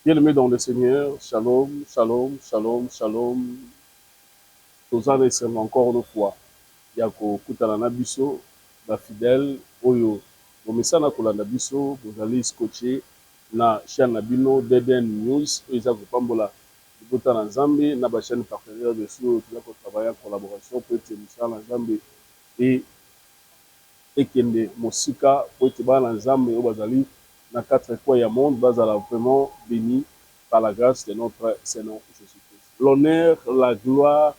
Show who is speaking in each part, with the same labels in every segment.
Speaker 1: Bien-aimés dans le Seigneur, shalom, shalom, shalom, shalom. Tozana esenga encore une fois. Yako kutana na biso, ba fidèle oyo. Bomesana kolanda biso, bozali scotché na chaîne na bino DDN News, oyo kopambola libota na Nzambe na ba chaîne partenaire de sur qui va travailler en collaboration pour être émission na Nzambe et ekende mosika pour être ba na Nzambe oyo bazali na quatre coins du monde, bazala vraiment béni par la grâce de notre Seigneur Jésus-Christ. L'honneur, la gloire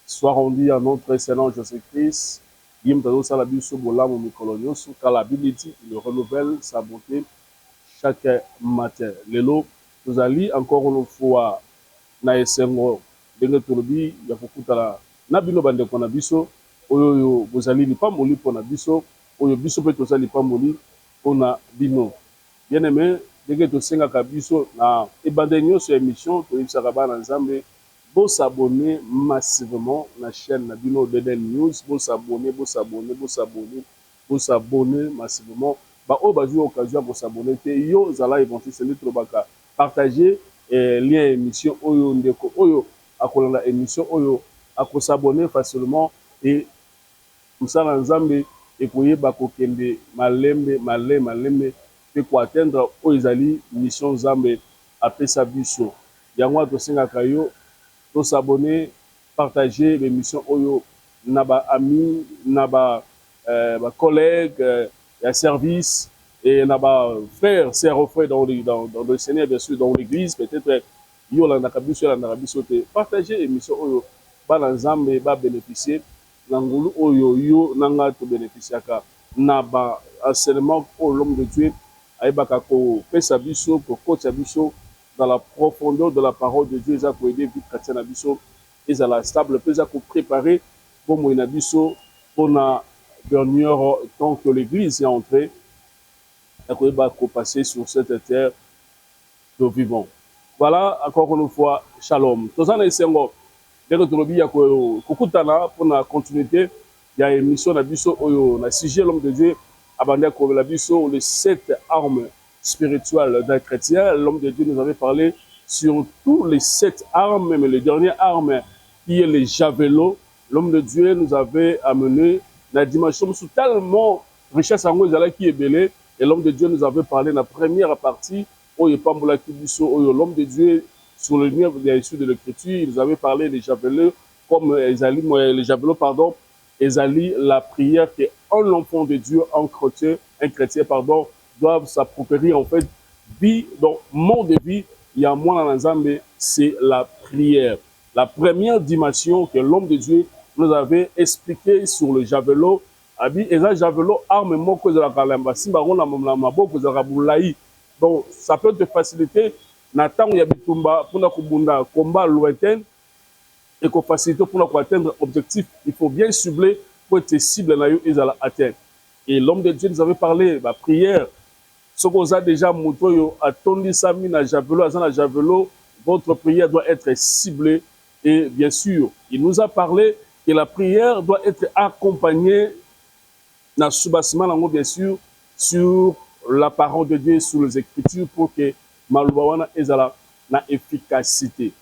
Speaker 1: soit rendue à notre Seigneur Jésus-Christ. Car la Bible dit, il renouvelle sa bonté chaque matin. Lelo, nous allons encore une fois na esengo ndenge tolobi ya kokutala na bino bandeko na biso oyo bozali lipamboli mpona biso oyo biso mpe tozali lipamboli mpona bino. Bien aimé, ndenge tosengaka biso na ebandeli nyonso ya émission toyebisaka bana Nzambe bosabone massivement na chaîne na bino DDN News, bosabone massivement ba oyo bazwi occasion ya kosabone te yo zala évangile nde tolobaka partager lien émission oyo ndeko oyo akolanda émission oyo akosabone facilement et mosala Nzambe ekoyeba kokende malembe pe ko atteindre oyo ezali mission Nzambe apesa biso. Yango tosengaka yo tosabone, partager l'émission oyo na ba amis, na ba collègues, ya service et na ba frères, sœurs, frères dans le Seigneur, bien sûr dans l'église, peut-être yo la nakabiso te partager l'émission oyo bana Nzambe ba bénéficier na ngulu oyo yo nanga to bénéficiaka na ba enseignement au l'homme de Dieu ayebaka ko pesa biso ko kocha biso dans la profondeur de la parole de Dieu, ça pour aider vie chrétienne à biso, et ça la stable, puis ça pour préparer pour moi na biso pour la dernière temps que l'Église est entrée, et qu'on va passer sur cette terre de vivants. Voilà encore une fois, shalom. Tous en essayant de retrouver ya kokutana pour la continuité, il y a une mission na biso oyo na sujet l'homme de Dieu, abandé ko la biso les 7 armes spirituel d'un chrétien. L'homme de Dieu nous avait parlé sur tous les 7 armes, mais le dernier arme qui est le javelot. L'homme de Dieu nous avait amené la dimension sous tellement richesse en qui est belé. Et l'homme de Dieu nous avait parlé de la première partie où l'homme de Dieu sur le lien issu de l'écriture, il nous avait parlé des javelots comme les javelots, pardon, Ezali, la prière qu'un enfant de Dieu, un chrétien, pardon, doivent s'approprier en fait vie, donc mode de vie, il y a moins dans Nzambe, c'est la prière. La première dimension que l'homme de Dieu nous avait expliqué sur le javelot, et ça javelot arme moko de la kalamba, simba rona maboko de la boulaï. Donc ça peut te faciliter n'attend ya bitumba pour na kubunda combat lointain et qu'on facilite pour atteindre l'objectif. Il faut bien cibler pour être cible na yo ezala atteindre. Et l'homme de Dieu nous avait parlé la prière. Ce qu'on a déjà montré à Tony Sami na javelot, votre prière doit être ciblée et bien sûr, il nous a parlé que la prière doit être accompagnée dans soubassement bien sûr sur la parole de Dieu, sur les Écritures pour que maloubawana ezala na efficacité.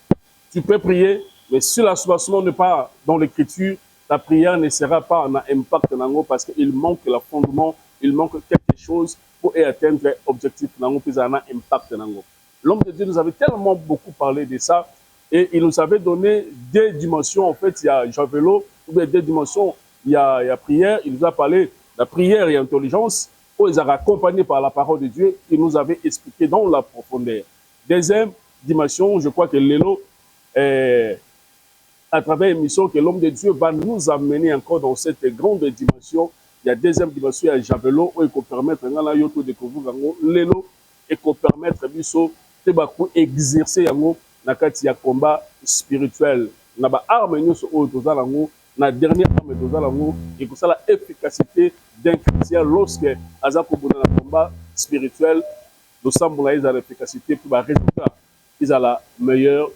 Speaker 1: Tu peux prier, mais si la soubassement n'est pas dans l'Écriture, ta prière ne sera pas en impact nango parce qu'il manque le fondement, il manque quelque chose pour atteindre l'objectif nango puis en impact nango. L'homme de Dieu nous avait tellement beaucoup parlé de ça et il nous avait donné deux dimensions. En fait, il y a javelot, ou bien deux dimensions, il y a prière. Il nous a parlé de la prière et intelligence, où ils sont accompagnés par la parole de Dieu. Il nous avait expliqué dans la profondeur. Deuxième dimension, je crois que Lélo, à travers l'émission, que l'homme de Dieu va nous amener encore dans cette grande dimension. Il y a deuxième dimension, il y a javelot, où il peut permettre de découvrir Lélo et qu'on permettre de exercer le combat spirituel. Na ba arme nyonso oyo tozala ngo na dernière arme tozala ngo et que ça la efficacité d'un chrétien lorsque aza ko bona na combat spirituel nous semble la l'efficacité pour ba résultat ils a la meilleure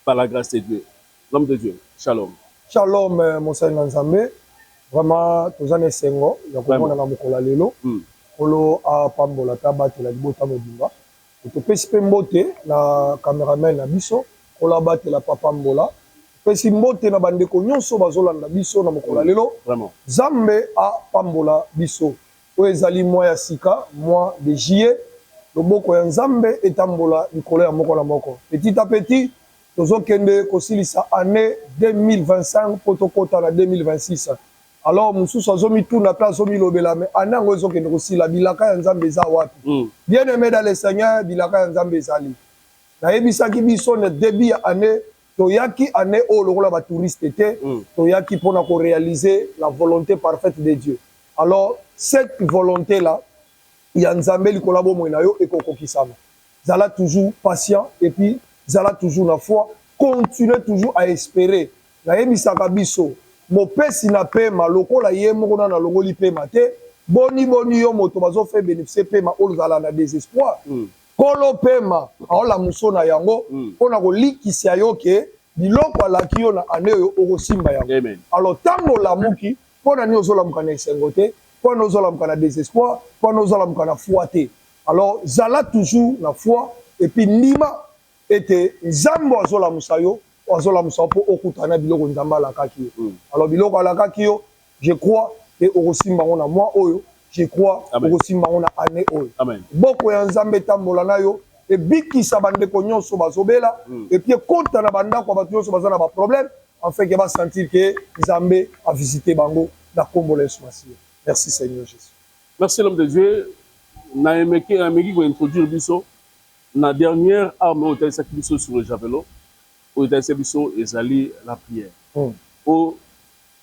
Speaker 1: par la grâce de Dieu. L'homme de Dieu. Shalom.
Speaker 2: Shalom Monseigneur Nzambe. Vraiment tozane sengo ya ko bona na mokola lelo. Kolo a pambola tabaki la libota modimba. topesi mpe mbote na cameraman na biso kolabatela papa Mbola pesi mbote na bandeko nyonso bazolanda biso na mokolo lelo Nzambe apambola biso oyo ezali mwa ya sika mois de juillet loboko ya Nzambe etambola likolo ya moko na moko petit à petit tozokende kosilisa année 2025 po tokota na 2026 alors mususu azomituna mpe azomilobela me année yango ezokende kosila bilaka ya Nzambe eza wapi bien aimé dans le Seigneur bilaka ya Nzambe ezali nayebisaki biso na début ya année toyaki année oyo lokola batouriste te toyaki mpona koréaliser la volonté parfaite de Dieu alors cette volonté là ya Nzambe likolo bomoi na yo ekokokisama zala toujours patient et puis zala toujours na foi continuez toujours à espérer nayebisaka biso mopesi na pema lokola ye moko na longoli pema te boni yo moto bazofe bénéficier pema oyo zala na désespoir kolo pema aola muso na yango mpona kolikisa yo ke biloko alaki yo na ane oyo okosimba yango alors ntango olamuki mpona nini ozolamuka na esengo te mpona ozolamuka na désespoir mpona ozolamuka na foi te alors zala toujours na foi et puis ndima ete Nzambe azolamusa yo azolamusa mpo okutana biloko Nzambe alakaki yo alors biloko alakaki yo je crois et okosimba ngo na moi oyo je crois okosimba ngo na année oyo boko ya Nzambe etambola na yo ebikisa bandeko nyonso bazobela et puis ekota na bandako bato nyonso baza na baproblème afin ke basentir ke Nzambe a visité bango na kombo la Yesu Masiya. Merci Seigneur Jésus.
Speaker 1: Merci l'homme de Dieu. Naemeki ko introduire biso na dernière arme au tesaki biso sur le javelot au tesaki biso ezali la prière.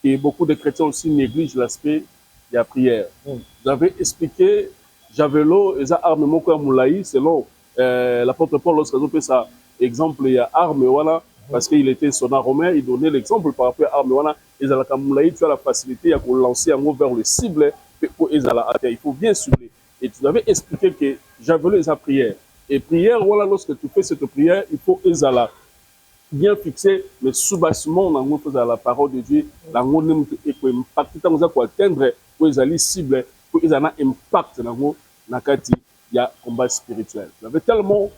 Speaker 1: Et beaucoup de chrétiens aussi négligent l'aspect de la prière. Vous avez expliqué javelot et ça arme moko ya moulaï selon l'apôtre Paul lorsqu'il a fait ça exemple il y a arme voilà parce qu'il était soldat romain il donnait l'exemple par rapport à arme voilà et ça la moulaï tu as la facilité à lancer en vers le cible pour il faut bien cibler et tu avais expliqué que javelot et sa prière et prière voilà lorsque tu fais cette prière il faut ezala bien fixé mais sous-bassement dans la parole de Dieu dans mon impact tant que quoi atteindre pour ezali cible pour ezana impact dans nakati il y a combat spirituel. J'avais tellement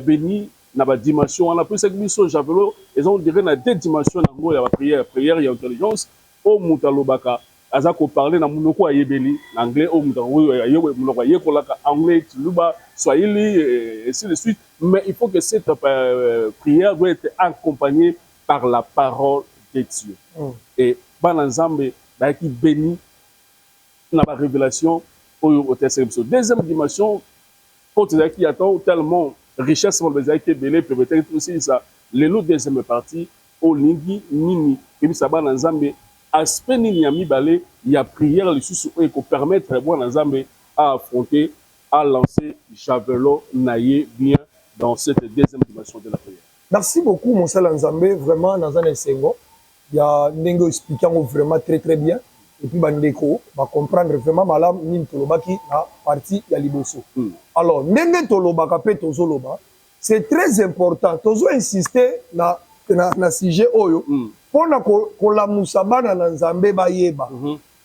Speaker 1: béni dans la dimension, on a pris cette mission, javelot, et on dirait dans deux dimensions, il y a la prière, prière, il y a intelligence, au Moutalobaka, Azako parlait dans Mounoko Ayebeli, l'anglais, au Mounoko Ayekolaka, anglais, Tuluba, Swahili, et ainsi de suite. Mais il faut que cette prière doit être accompagnée par la parole de Dieu. Et Bananzambe, qui bénit dans la révélation, au deuxième dimension, quand il attend tellement richesse, qui est belé, peut-être aussi ça. Les autres deuxième partie, au lingi, nini, et puis ça va dans Zambé, aspect nini ami balé, il y a prière, le sous qui permettre bon dans Zambé à affronter, à lancer javelot naïe bien dans cette deuxième dimension de la prière.
Speaker 2: Merci beaucoup, mon cher Nzambe, vraiment dans un essengo, il y a Nengo expliquant vraiment très très bien. Et puis bandeko va comprendre vraiment malam nini tolobaki na partie ya liboso. Alors ndenge tolobaka pe tozoloba, c'est très important. Tozo insister na sujet oyo pona ko la musabana na Nzambe bayeba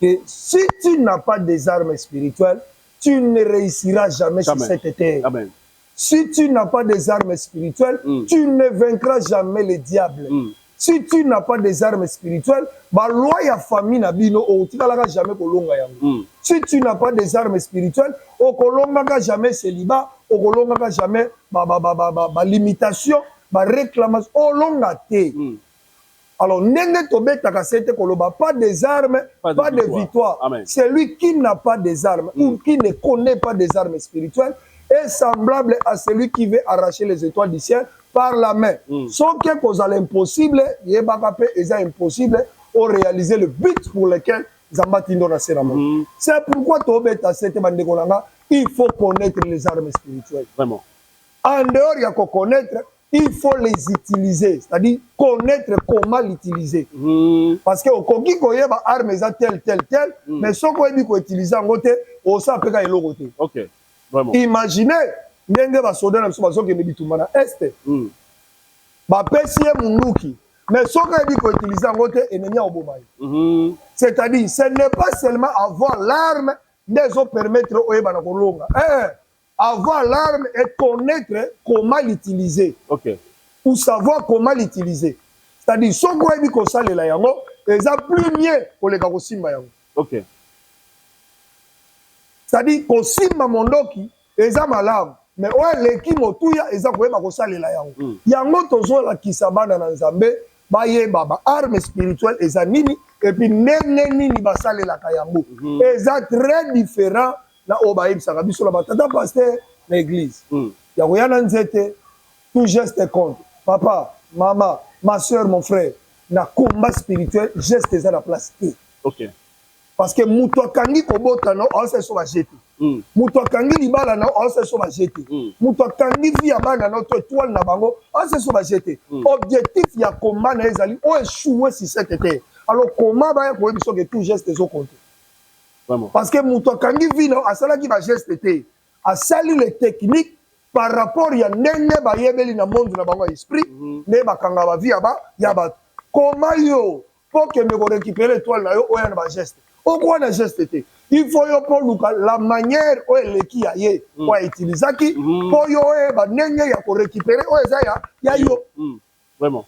Speaker 2: que si tu n'as pas des armes spirituelles, tu ne réussiras jamais sur cette terre. Amen. Si tu n'as pas des armes spirituelles, tu ne vaincras jamais le diable. Si tu n'as pas des armes spirituelles, la loi ya famille na bino otikalaka jamais kolonga yango. Si tu n'as pas des armes spirituelles, okolongaka jamais célibat, okolongaka jamais limitation, réclamation, olonga te. Alors ndenge tobetaka sete koloba pas des armes, pas de victoire. Celui qui n'a pas des armes ou qui ne connaît pas des armes spirituelles est semblable à celui qui veut arracher les étoiles du ciel par la main. Sans que cause à l'impossible, c'est impossible au réaliser le but pour lequel Zambatindo na serama. C'est pourquoi il faut connaître les armes spirituelles.
Speaker 1: Vraiment.
Speaker 2: En dehors, il y a qu'à connaître, il faut les utiliser. C'est-à-dire connaître comment l'utiliser. Parce que au Kogi koye ba armes tel, mais ce qu'on dit qu'on utilise en côté, on sait pas qu'il côté.
Speaker 1: Ok. Vraiment.
Speaker 2: Imaginez, ndenge ba soda na biso ke bitumba na este. Ba pesie munuki, mais ce qu'on dit qu'on utilise en côté enenya obomai. C'est-à-dire ce n'est pas seulement avoir l'arme des autres permettre oyeba na kolonga. avoir l'arme et connaître comment l'utiliser.
Speaker 1: Ok.
Speaker 2: Ou savoir comment l'utiliser. C'est-à-dire, si on a dit que ça, ils ont plus mieux pour les gars aussi.
Speaker 1: Ok.
Speaker 2: C'est-à-dire, qu'on simba mondoki, ils ont malamu. Mais ouais, les qui motuya, ils ont quoi ça les là. Yango tozo la kisabana na nzambe, baye baba arme spirituelle, ils ont nini, et puis nini basale la kayango. Ils ont très différent na obaïb sakabiso la batata pasteur l'église. Yagoyana nzete, tout geste compte. Papa, maman, ma soeur, mon frère, na combat spirituel, geste est à la place.
Speaker 1: Ok.
Speaker 2: Parce que Moutoua Kangi Kobota, non, on s'est sauvé jeté. Moutoua Kangi Libala, non, on s'est sauvé jeté. Moutoua Kangi Viabana, notre étoile Nabango, on s'est sauvé jeté. Objectif, il y a combat, on échoué si c'était terre. Alors, comment va y avoir que tout geste est au compte? Parce que Moutoua Kangi Vino, à cela qui va geste, à saluer les techniques. Par rapport à nene ba yebeli na monde na bango esprit ne ba kanga ba via ba ya ba comment yo pour que me récupérer l'étoile na yo oya na ba geste au quoi na geste té il faut yo pour la manière o eleki ya ye o utiliser ki pour yo e ba nene ya ko récupérer o eza ya yo
Speaker 1: vraiment.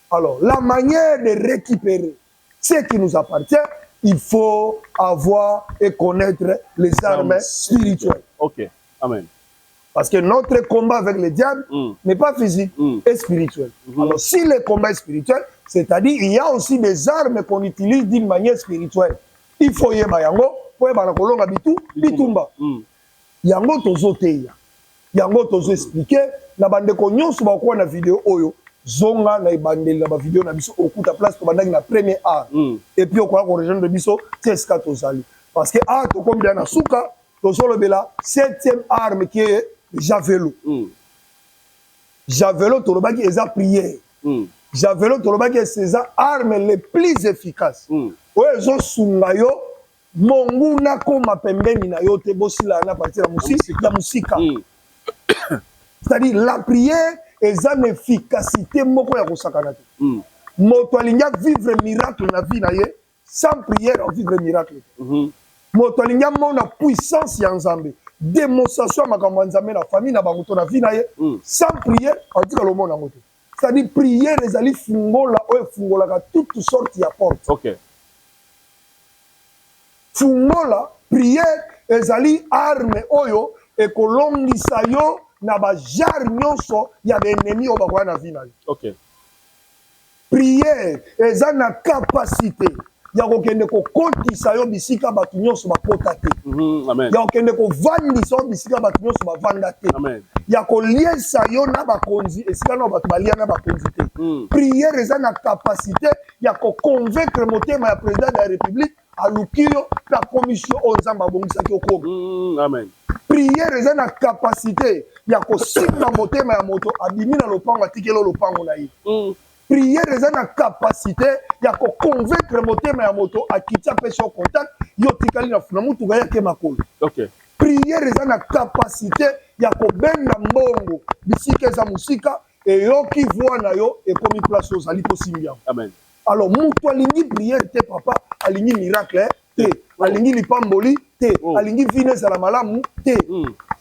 Speaker 2: Alors la manière de récupérer ce qui nous appartient, il faut avoir et connaître les armes spirituelles.
Speaker 1: Ok, amen.
Speaker 2: Parce que notre combat avec le diable n'est pas physique, et spirituel. Alors, si le combat est spirituel, c'est-à-dire il y a aussi des armes qu'on utilise d'une manière spirituelle. Il faut y avoir yango, pour y avoir kolonga bitu, bitumba. Yango tozo teya. Yango tozo expliquer. Na bande ko nyonso ba ko na vidéo oyo. Zonga na ibandeli na ba vidéo na biso okuta place to bandaki na premier art. Et puis on ko rejoindre biso teska tozali. Parce que art to comme bien na suka, tozo le bela 7e arme qui est javelot. Javelot, tolobaki eza prière. Javelot, tolobaki c'est arme les plus efficaces. Oyo ezo sunga yo monguna koma pembeni na yo te bosila na partir la musika. C'est-à-dire la prière eza une efficacité moko ya kosakana te. Moto alinga vivre miracle na vie na ye sans prière on vivre miracle. Moto alinga mona puissance ya Nzambe. Démonstration makambo nzambe na famille na bangoto na vie na ye sans prière on dit que le monde ngoto c'est-à-dire prière ezali fungola o fungola ka toutes sortes ya porte.
Speaker 1: OK.
Speaker 2: Fungola prière ezali arme oyo e kolongisa yo na ba jar nyonso ya ennemi o bakwa na vie na ye.
Speaker 1: OK.
Speaker 2: Prière eza na capacité ya kokende kokotisa yo bisika bato nyonso bakota te.
Speaker 1: Amen.
Speaker 2: Ya kokende kovandisa yo bisika bato nyonso bavanda te.
Speaker 1: Amen.
Speaker 2: Ya koliesa yo na bakonzi esika na bato balia na bakonzi te. Prière eza na capacité ya koconvaincre motema ya président de la république aluki yo na commission oyo nzambe abongisaki okoma.
Speaker 1: Amen.
Speaker 2: Prière eza na capacité ya kosimba motema ya moto abimi na lopango atikeli lopango na ye. Prière eza na capacité ya convaincre motema ya moto akitya pesa contact yo tikali na mutuka yake makolo.
Speaker 1: OK.
Speaker 2: Prière eza na capacité ya kobenda mbongo bisika eza musika eyoki voix na yo ekomi place ozali kosimbia.
Speaker 1: Amen.
Speaker 2: Alors mutu alingi prière te papa alingi miracle te alingi lipamboli te alingi vine ezala malamu te.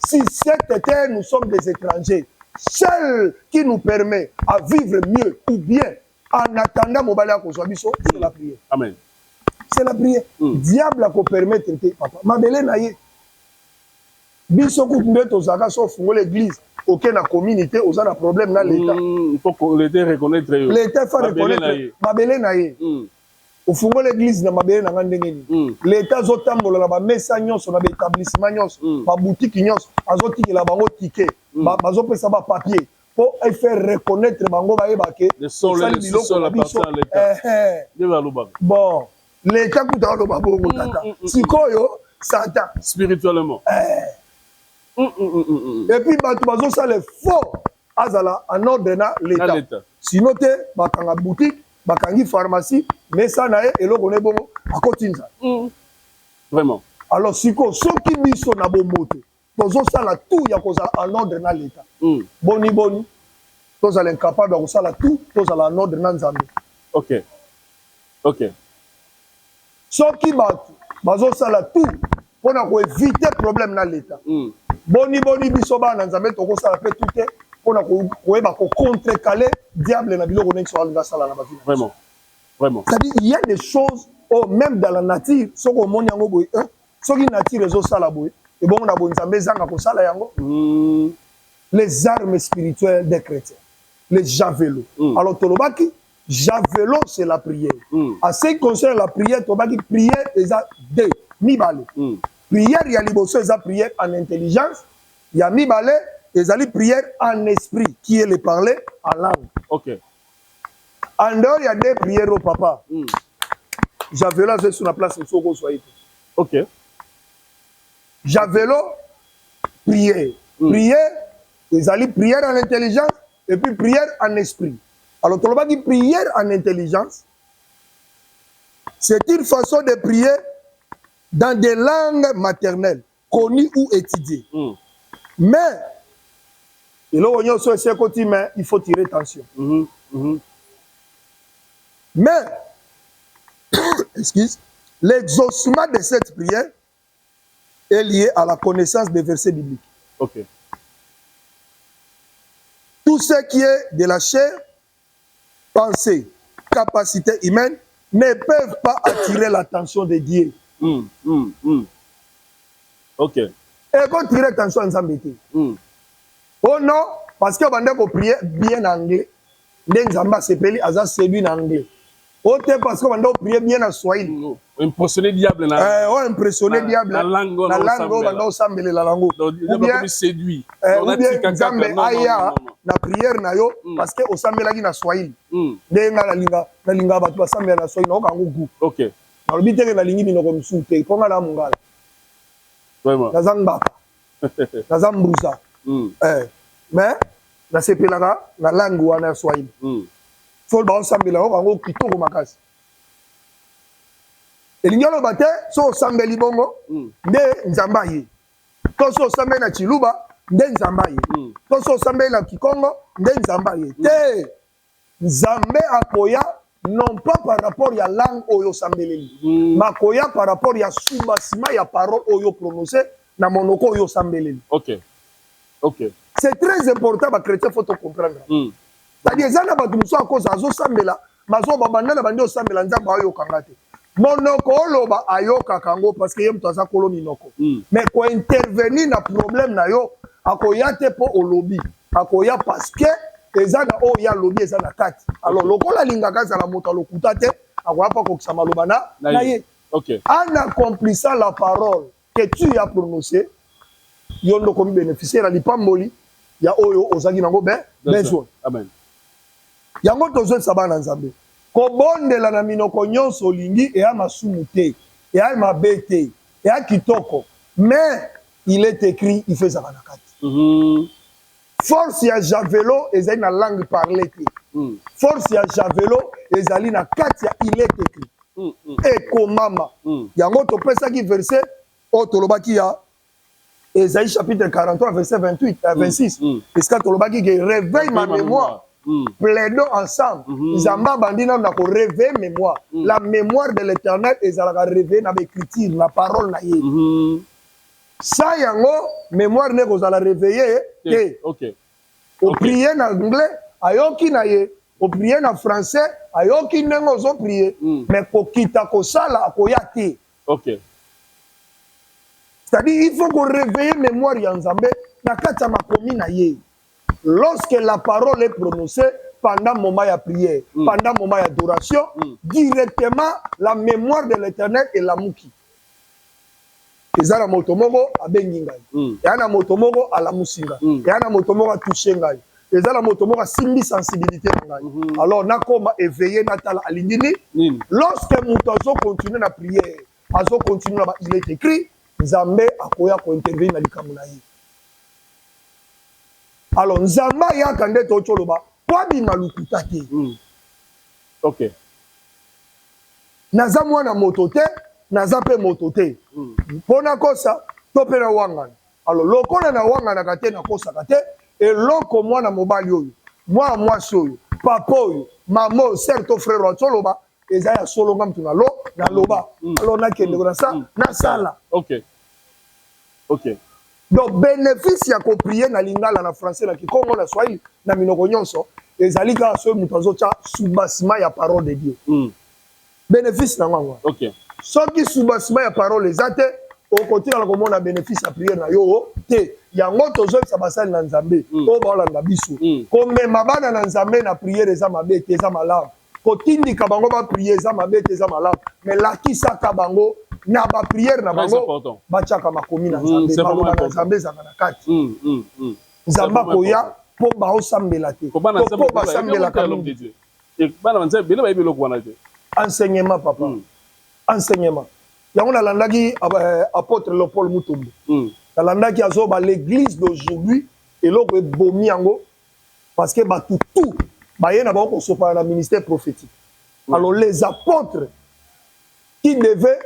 Speaker 2: Si cette terre nous sommes des étrangers, celle qui nous permet à vivre mieux ou bien en attendant mobali akozwa biso c'est la prière.
Speaker 1: Amen.
Speaker 2: C'est la prière. Diable a ko permettre te papa mabele na ye biso ku nde tozaka so fungo l'église aucun na communauté oza na problème na l'état.
Speaker 1: Il faut que l'état reconnaître.
Speaker 2: L'état faut reconnaître mabele na ye. Ofungo l'église na mabele na ngandenge ni. L'état zotambola na ba mesa nyonso na ba établissement nyonso ba boutique nyonso azotikela bango ticket bazopesa ba papier pour faire reconnaître bango ba yebake
Speaker 1: le sol la partie à l'état.
Speaker 2: Bon l'état kuta lo babongo tata sikoyo satan
Speaker 1: spirituellement.
Speaker 2: Et puis bato bazosala fort azala en ordre na l'état. Sinon te bakanga boutique bakangi pharmacie mais ça na eloko ne bongo akotinza.
Speaker 1: Vraiment.
Speaker 2: Alors siko soki biso na bomoto tozosala tout ya kozala en ordre na l'état. Boni tozala incapable ya kosala tout tozala en ordre na nzambe.
Speaker 1: OK. OK.
Speaker 2: Soki bato bazosala tout mpona koevite problème na l'état boni biso bana nzambe tokosala pe tout te pona koyeba ko contrecaler diable na biloko ndenge so alinga sala na bavina.
Speaker 1: Vraiment.
Speaker 2: C'est-à-dire il y a des choses même dans la nature soko omoni yango boye soki nature ezosala boye ebongo na bonzambe ezanga kosala yango. Les armes spirituelles des chrétiens, les javelots. Alors tolobaki javelot c'est la prière. À ce qui concerne la prière tolobaki prière eza deux mibale. Prière ya liboso eza prière en intelligence, ya mibale ezali prière en esprit qui est le parler en langue.
Speaker 1: OK.
Speaker 2: En dehors il y a des prières au papa. Javelot c'est sur la place où soko soyez.
Speaker 1: OK.
Speaker 2: Javelot prière. Prière ezali prière en intelligence et puis prière en esprit. Alors tolobaki prière en intelligence c'est une façon de prier dans des langues maternelles connues ou étudiées. Mais il faut tirer attention. Mais excuse, l'exaucement de cette prière est lié à la connaissance des versets bibliques.
Speaker 1: OK.
Speaker 2: Tout ce qui est de la chair, pensée, capacité humaine ne peuvent pas attirer l'attention de Dieu.
Speaker 1: OK.
Speaker 2: Et quand tirer attention à Nzambé. Oh non, parce que on a prier bien anglais. Nzamba sepeli aza séduit en anglais. Oh parce que on a prier bien en swahili.
Speaker 1: Impressionner diable na.
Speaker 2: Impressionner diable.
Speaker 1: La langue
Speaker 2: on a sambele la langue.
Speaker 1: Ou bien séduit.
Speaker 2: Ou bien Nzambe aya na prière na yo parce que osambela ki na swahili. Ndenga na linga batu basambela na swahili na okango gu.
Speaker 1: OK.
Speaker 2: Na lobiteke na lingi binoko msute ponga na mungala.
Speaker 1: Vraiment.
Speaker 2: Na zambaka. Na zambrusa. Mais na sepelaka na langue wana ya swahili. So ba osambela okango kitoko makasi. Elingi oloba te so osambeli bongo nde nzamba ye. To so osambeli na chiluba nde nzamba ye. To so osambeli na kikongo nde nzamba ye. Te nzambe akoya non pas par rapport à la langue oyo sambeleli. Makoya par rapport à soubassima ya parole oyo prononcé na monoko oyo sambeleli.
Speaker 1: OK. OK.
Speaker 2: C'est très important ba chrétien faut te comprendre. C'est-à-dire zana ba tumuso à cause azo sambela, mazo babanda na bandi sambela nzamba oyo kangate. Monoko oloba ayoka kango parce que yem toza kolo minoko. Mais ko intervenir na problème na yo akoya te po olobi. Akoya parce que ezana o ya lobi ezana kati. Alors lokola lingaka za la moto lokuta te akoya pa ko kisama lobana na ye.
Speaker 1: OK.
Speaker 2: En accomplissant la parole que tu as prononcée, yondo komi bénéficier la lipamboli ya oyo ozaki nango besoin.
Speaker 1: Amen.
Speaker 2: Yango tozo sabana nzambe. Ko bondela na minoko nyonso lingi e ya masumu te, e ya mabe te, e ya kitoko. Mais il est écrit il fait zabana kati. Force ya javelot ezali na langue parlée te. Force ya javelot ezali na kati ya il est écrit. Et komama. Yango to pesa ki verset o tolobaki ya Ésaïe chapitre 43 verset 28 à 26. Parce que tolobaki que réveille ma mémoire. Plaidons ensemble. Zamba bandina na ko réveiller mémoire. La mémoire de l'Éternel ezalaka réveiller na écriture, la parole na ye. Ça yango mémoire ne kozala réveiller te.
Speaker 1: OK.
Speaker 2: Au prier en anglais, ayoki na ye. Au prier en français, ayoki nengo zo prier. Mais ko kita ko sala akoya te.
Speaker 1: OK.
Speaker 2: C'est-à-dire il faut qu'on réveille mémoire ya Nzambe na kati ya makomi na ye. Lorsque la parole est prononcée pendant moment de prière, pendant moment d'adoration, directement la mémoire de l'Éternel est la mouki. Ezana motomogo abengi ngai. Yana motomogo ala musinga. Yana motomogo a touché ngai. Ezana motomogo a simbi sensibilité ngai. Alors nakoma éveillé natala alingini. Lorsque mutozo continue na prière, azo continue na il est écrit Nzambe akoya ko intervenir na likambo na ye. Alors Nzamba ya kande to choloba kwa bima lukuta te.
Speaker 1: OK.
Speaker 2: Naza mwana moto te, naza pe moto te. Pona kosa to pe na wangana. Alors lokola na wangana kate na kosa kate et loko mwana mobali oyo. Mwasi oyo, papa oyo, maman, sœur to frère wa choloba ezaya solo ngam tuna lo na loba. Alors na kende ko na sa na sala.
Speaker 1: OK. OK.
Speaker 2: Donc bénéfice ya ko prier na lingala na français na kikongo na swahili na minoko nyonso ezali ka so mutu azotia soubassement ya parole de Dieu. Bénéfice na ngwa.
Speaker 1: OK.
Speaker 2: Soki soubassement ya parole ezate au côté na komona bénéfice ya prière na yo te yango tozobisa basali na Nzambe o baolanda biso. Komema bana na Nzambe na prière eza mabe te eza malamu. Kotindika bango ba prière eza mabe te eza malamu. Mais lakisaka bango na ba prière na bango bachaka makomi na Nzambe bango na Nzambe zanga na kati. Nzamba koya po ba osambela te. Po ba sambela ka mingi.
Speaker 1: Bana Nzambe bele ba yebelo kwana te.
Speaker 2: Enseignement papa. Enseignement. Yango nalandaki apôtre Léopold Mutombo. Nalandaki azoba l'église d'aujourd'hui eloko ebomi yango parce que tout baye na bango kosopa na ministère prophétique. Alors les apôtres qui devaient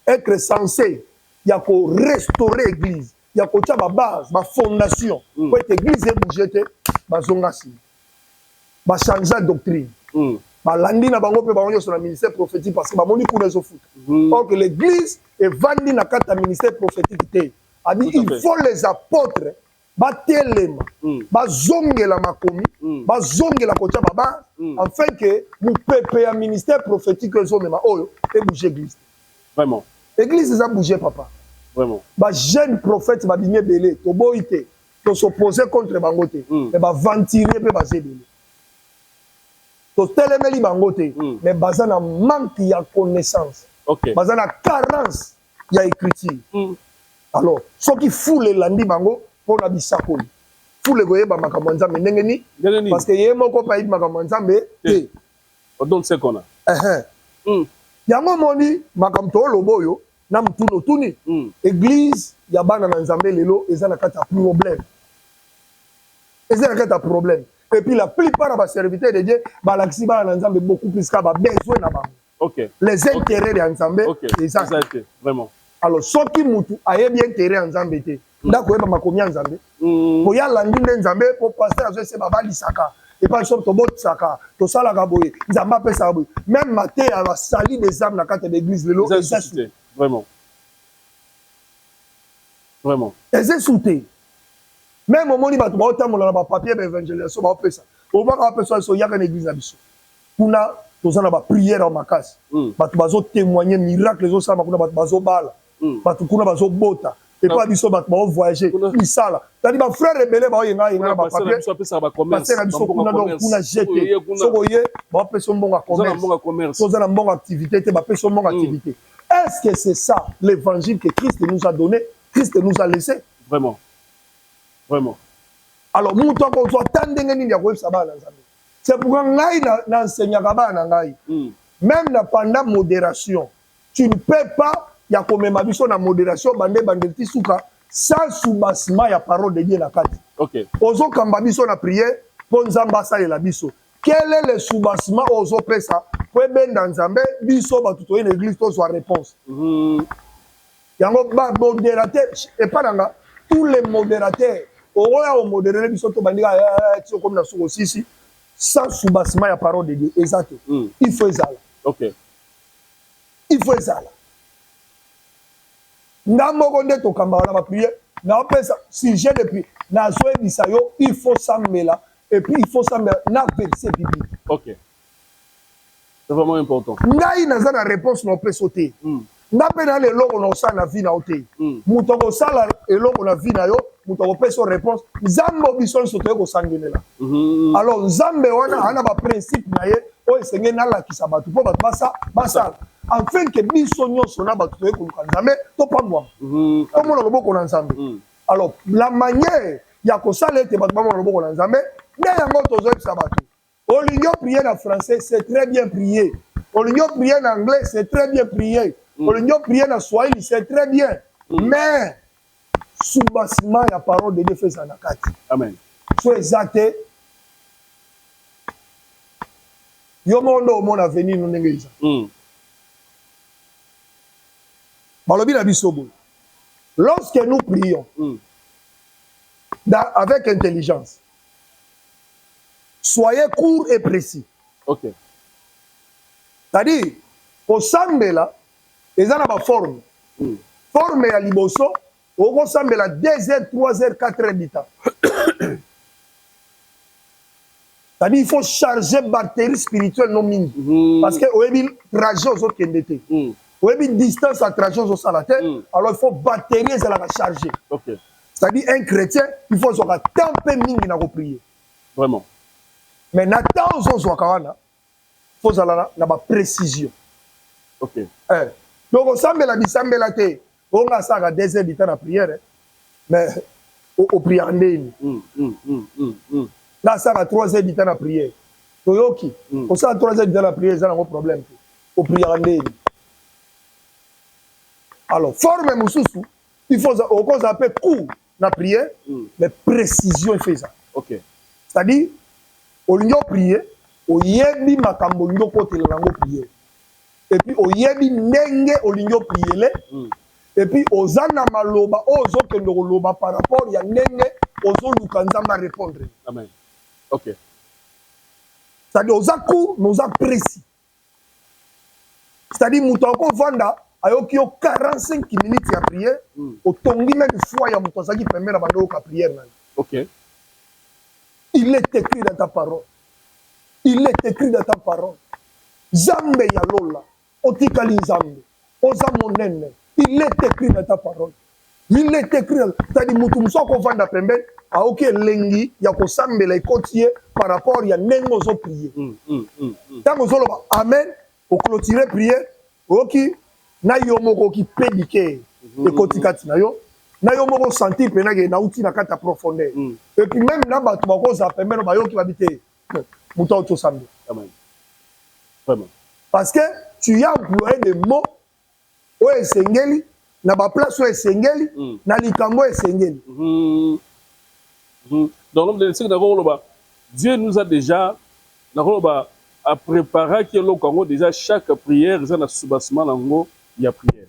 Speaker 2: être censés ya ko restaurer l'église, ya ko tia ba base, ba fondation pour être église et bougete bazonga si. Ba changer doctrine. Balandi na bango pe bango sur le ministère prophétique parce que bamoni kuna zo foot. Or que l'église est vendue na kata ministère prophétique té. A dit il faut les apôtres batelema bazongela makomi bazongela kocha baba afin que mu pepe ya ministère prophétique zo mema oyo et bouger église.
Speaker 1: Vraiment.
Speaker 2: Église ça bouger papa.
Speaker 1: Vraiment.
Speaker 2: Ba jeune prophète ba bimé belé to boité to s'opposer contre bangote et ba ventiler pe ba zébélé. To telemeli bangote mais baza na manque ya connaissance.
Speaker 1: OK.
Speaker 2: Baza na carence ya écriture. Alors ceux qui foule landi bango pour la bisakoli. Foule goyeba makambo nzambe ndenge ni parce que yé moko pa yeba makambo nzambe te.
Speaker 1: On donne ce qu'on a.
Speaker 2: Yango moni makambo to loboyo na mtuno tuni. Église ya bana na nzambe lelo eza na kata problème. Eza na kata problème. Et puis la plupart des serviteurs de Dieu, balaxi ba na nzambe beaucoup plus ka ba besoin na bango.
Speaker 1: OK.
Speaker 2: Les intérêts de nzambe
Speaker 1: ça vraiment.
Speaker 2: Alors soki mutu aye bien intérêt en nzambe te. Ndako yeba makomi ya nzambe. Po ya landi nzambe po pasteur azo se baba lisaka. Et pas so to botsaka, to sala ka boye. Nzamba pesa boye. Même matin à la sali des âmes na carte d'église lelo
Speaker 1: exactement. Vraiment. Vraiment.
Speaker 2: Eze souté. Même au moment où tu as un papier d'évangélisation, tu as ça. Au moment où tu as une église, tu as une prière en macasse. Tu as témoigner miracle, tu as une balle, tu as une bota. Et pas du tout, tu as voyager. Tu as dit, frère rebelle, tu as un papier. Tu as jeté. Tu as un bon commerce. Tu as une bonne activité. Est-ce que c'est ça l'évangile que Christ nous a donné, Christ nous a laissé?
Speaker 1: Vraiment. Vraiment.
Speaker 2: Alors, nous avons c'est pourquoi nous enseignons même pendant modération. Tu ne peux pas, il y a comme ma vision de modération, sans soubassement, il y a parole de Dieu dans la carte.
Speaker 1: OK.
Speaker 2: Ozo kambabiso na prière, pour Nzambasa et la biso. Quel est le soubassement ozo pesa? Pour ben dans Nzambe, biso batutoye l'église, to soit réponse. Yango ba modérateur, et pas dans tous les modérateurs. Au modéré biso to bandika comme na soko sisi sans soubassement ya parole de Dieu exact. Il faut ça.
Speaker 1: OK.
Speaker 2: Il faut ça. Ndamo konde to kamba na ba prière na pesa sujet depuis na zo bisayo il faut s'amela et puis il faut s'amela na verset biblique.
Speaker 1: OK. C'est vraiment important.
Speaker 2: Ngai na za na réponse no peut sauter. Ndape na leloko na osala na vie na ote. Muto ko sala eloko na vie na yo, muto ko pesa réponse. Nzambe biso so to ko sangelela. Alors Nzambe wana ana ba principe na ye o esenge na la kisa batu po batu basa afin que biso nyonso na batu to ko Nzambe to pamwa. Comme na loboko na Nzambe. Alors la manière ya ko sala ete batu pamwa loboko na Nzambe, nde yango tozo kisa batu. Olingo prier en français, c'est très bien prier. Olingo prier en anglais, c'est très bien prier. Olingo prier en swahili, c'est très bien. Mais soubassement la parole de Dieu fait ça na kati.
Speaker 1: Amen.
Speaker 2: So exact. Yo mondo mon avenir no ndengeza. Balobi na biso boy. Lorsque nous prions avec intelligence, soyez court et précis.
Speaker 1: OK.
Speaker 2: C'est-à-dire, au sambela, ils ont une forme. Forme à liboso, Oko sambela 2h, 3h, 4h du temps. C'est-à-dire il faut charger batterie spirituelle non mini. Parce que oyebi trajet aux autres kendete. Oyebi distance à trajet aux autres la terre. Alors il faut batterie et la charger.
Speaker 1: Okay.
Speaker 2: C'est-à-dire un chrétien, il faut soit temper mingi na prier.
Speaker 1: Vraiment.
Speaker 2: Mais na temps aux autres kawana, faut zala na ba précision.
Speaker 1: OK.
Speaker 2: Donc on sambela bisambela te. On a ça à 2h du temps na prière. Mais au prière ndeni. Là, ça à 3h du temps à prière. Toyoki, on ça à 3h du temps à prière, ça n'a pas de problème. Au prière en ligne. Alors, forme Moussoussou, il faut qu'on appelle court la prière, mais précision, il fait ça.
Speaker 1: OK.
Speaker 2: C'est-à-dire, au lieu de prier, au yebi makambo lieu côté lango prier. Et puis, au yebi nenge au lieu de prier. Et puis, aux zana maloba, aux autres loba par rapport, il y a nenge, aux autres lukanzama répondre.
Speaker 1: Amen. OK.
Speaker 2: C'est-à-dire, aux accords, nous avons précis. C'est-à-dire, nous avons vanda, ayoki yo 45 minutes à prier, au tongi même fois, il y a mouton qui permet la prière.
Speaker 1: OK.
Speaker 2: Il est écrit dans ta parole. Il est écrit dans ta parole. Zambe ya lola, otikali zambe, oza monene. Il est écrit dans ta parole. Il est écrit, c'est-à-dire, mouton moussa qu'on vanda pembe, aoki lengi, ya ko sambe la ikotiye, par rapport, il y a nengo zo prier. Tant que zo amen, au clôturer prier, oki, na yo moko ki pédiqué, de kotikati na yo, na yo moko sentir penage na outi na kata profondeur. Et puis même na batu bako za pembe no bayo ki babité, mouton auto sambe.
Speaker 1: Amen. Vraiment.
Speaker 2: Parce que tu as employé des mots, o esengeli, na ba place o esengeli, na likambo esengeli.
Speaker 1: Donc, Dieu nous a déjà a préparé que le Congo déjà chaque prière, il y a un soubassement, il y a prière.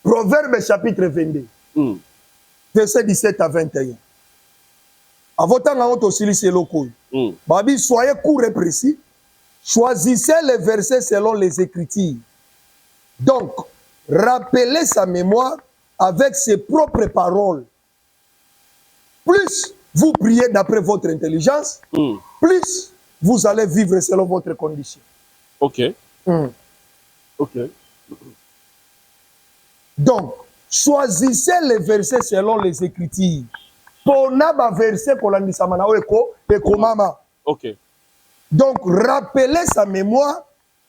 Speaker 2: Proverbe chapitre 22, verset 17 à 21. À votre temps, aussi c'est locaux. Babi, soyez court et précis. Choisissez les versets selon les Écritures. Donc, rappelez sa mémoire avec ses propres paroles. Plus vous priez d'après votre intelligence, plus vous allez vivre selon votre condition.
Speaker 1: OK. OK.
Speaker 2: Donc, choisissez les versets selon les Écritures. Pour n'aba verset qu'on a dit ça mana et komama.
Speaker 1: OK.
Speaker 2: Donc, rappelez sa mémoire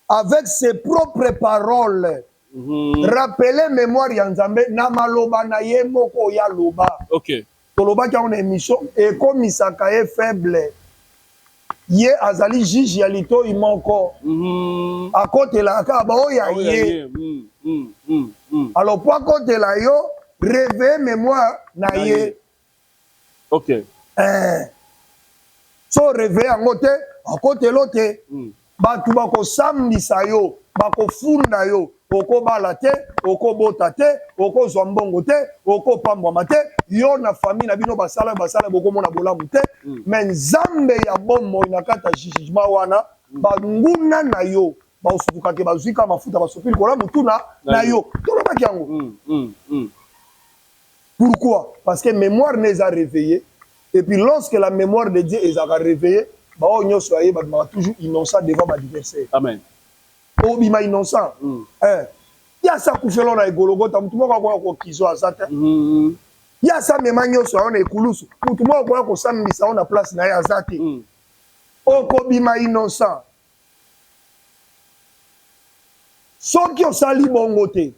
Speaker 2: avec ses propres paroles. Rappelez mémoire yanzambe na maloba na ye moko ya loba.
Speaker 1: OK.
Speaker 2: Toloba ki on émission et comme Isaka est faible. Ye azali juge ya lito imoko. A côté la ka ba o ya ye. Alors pour côté la yo réveiller mémoire na ye.
Speaker 1: OK.
Speaker 2: So réveiller en côté à côté l'autre. Batu bako sambisa yo, bako funda yo. Oko balate, oko botate, oko zombongo te, oko pambwa te, yo na famille na bino basala boko mona bolamu te, men zambe ya bombo inakata jijima wana, banguna na yo, ba usufuka ke bazwika mafuta basopili kola mutuna na yo. Toloba kiango. Pourquoi? Parce que mémoire les a réveillés, et puis lorsque la mémoire de Dieu les a réveillés, ba o nyo soyez ba toujours innocent devant ma adversaire.
Speaker 1: Amen.
Speaker 2: Obima innocent. Ya sa kufelo na egologota mutu moko akoya ko kizo azata. Ya sa memanyo so ona ekulusu. Mutu moko akoya ko sambisa ona place na ya azati. Okobima innocent. Soki osali bongo te.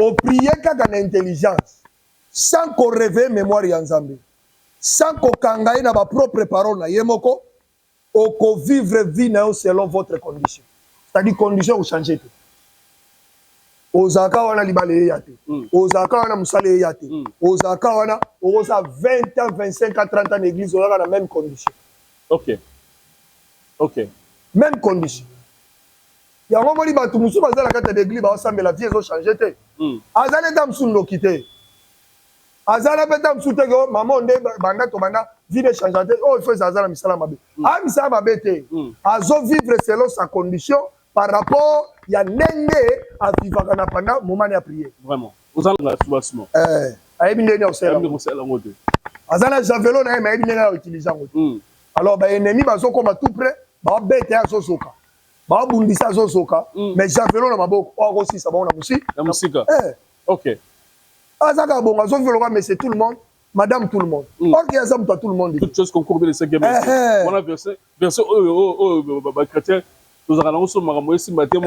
Speaker 2: O prier kaka na intelligence. Sans qu'on réveille mémoire ya Nzambe. Sans qu'on kangaye na ba propre parole na yemoko. Oko vivre vie na yo selon votre condition. C'est-à-dire condition ou changer tout. Ozaka wana libale yate. Ozaka wana musale yate. Ozaka wana oza 20 ans, 25 ans, 30 ans d'église, on a la même condition.
Speaker 1: OK. OK.
Speaker 2: Même condition. Il y a un moment où tu me souviens de la carte d'église, la vie a changé. Azale dam sundo kite. Azala betam sute go maman onde banda to banda vie de changer. Oh il faut azala misala mabe. Ah misala mabe te. Azo vivre selon sa condition. Par rapport il y a ndenge à vivre pendant moment de prier.
Speaker 1: Vraiment. Vous en avez soubassement.
Speaker 2: Ayebi ndenge au sel. Azana javelot na ayebi ndenge à utiliser ngo. Alors ba ennemi bazo koma tout près, ba bête ya sosoka. Ba bundisa sosoka, mais javelot na maboko, o aussi ça ba na musi.
Speaker 1: Na musika. OK.
Speaker 2: Azaka bonga zo veloka mais c'est tout le monde. Madame tout le monde. Ok, ça me tout le monde.
Speaker 1: Toute chose qu'on courbe les 5e verset. On a verset chrétien. Nous allons sur Maramoué si matin.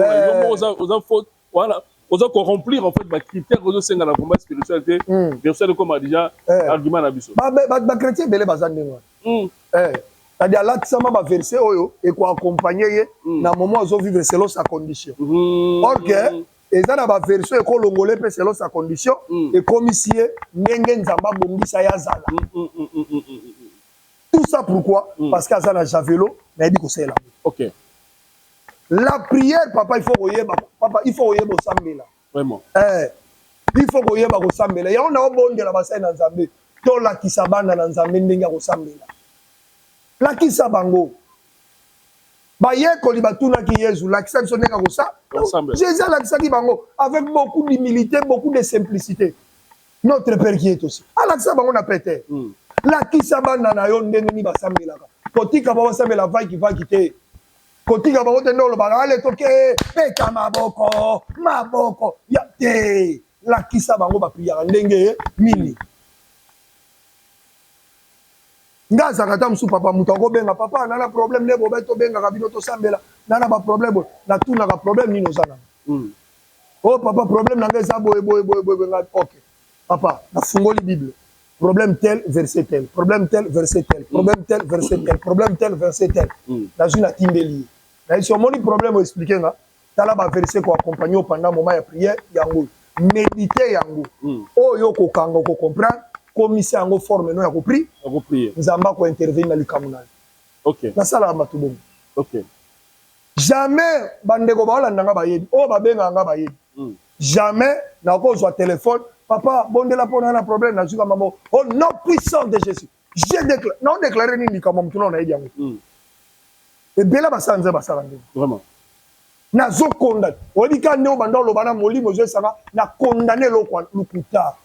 Speaker 1: Aux fautes. Voilà. Aux corromplir en fait les critères aux cinq dans la combat spiritualité. Verset de comme déjà argument à biso.
Speaker 2: Ba chrétien belé bazande moi. C'est-à-dire là ça m'a verset oyo et quoi accompagner na moment où vivre selon sa condition. OK. Et ça, la version est colongolais selon sa condition et comme ici, Nengen Zamba Bombisa Yazala. Tout ça pourquoi? Parce qu'à ça, la Javelo, mais il dit que c'est là.
Speaker 1: OK.
Speaker 2: La prière, papa, il faut oyer, papa, il faut oyer Bosambela.
Speaker 1: Vraiment.
Speaker 2: Il faut oyer Bosambela. Il y a un bon de la bassin dans Zambé. Tout la qui s'abandonne dans Zambé, Nenga Bosambela. La qui s'abango. Baye koliba tuna ki Yesu la kisa sonne ka ça Jésus la kisa ki bango avec beaucoup d'humilité, beaucoup de simplicité. Notre Père qui est aussi. Ala kisa bango na pété. La kisa bana na yo ndenge ni basambela ka. Kotika ba basambela va qui va quitter. Kotika ba otendo lo ba ale toke peka maboko ya te. La kisa bango ba priya ndenge mini. Ngaza kata msu papa mutoko benga papa nana problème ne bobeto benga kabino to sambela nana ba problème na tuna ka problème ni nozana. Oh papa problème na ngeza boy nga OK. Papa na fungoli Bible. Problème tel verset tel, problème tel verset tel, problème tel verset tel, problème tel verset tel. Na juna tindeli. Na si omoni problème expliquer nga tala ba verset ko accompagner pendant moment ya prière yango. Méditer yango. Oh yo ko kanga ko comprendre. Commissaire en forme non ya compris nzamba ko intervenir na likamunali.
Speaker 1: OK
Speaker 2: na sala matubongo.
Speaker 1: OK
Speaker 2: jamais bandeko ba olanda nga bayedi o ba benga nga bayedi jamais na ko zo téléphone papa bondela pona na problème na zuka mamo au nom puissant de Jésus j'ai déclaré non déclaré ni likamo mtuno na yedi yango et bela basanze basala ndenge
Speaker 1: vraiment
Speaker 2: na zo condamné odika neo bandolo bana molimo zo sanga na condamner lokwa lukuta.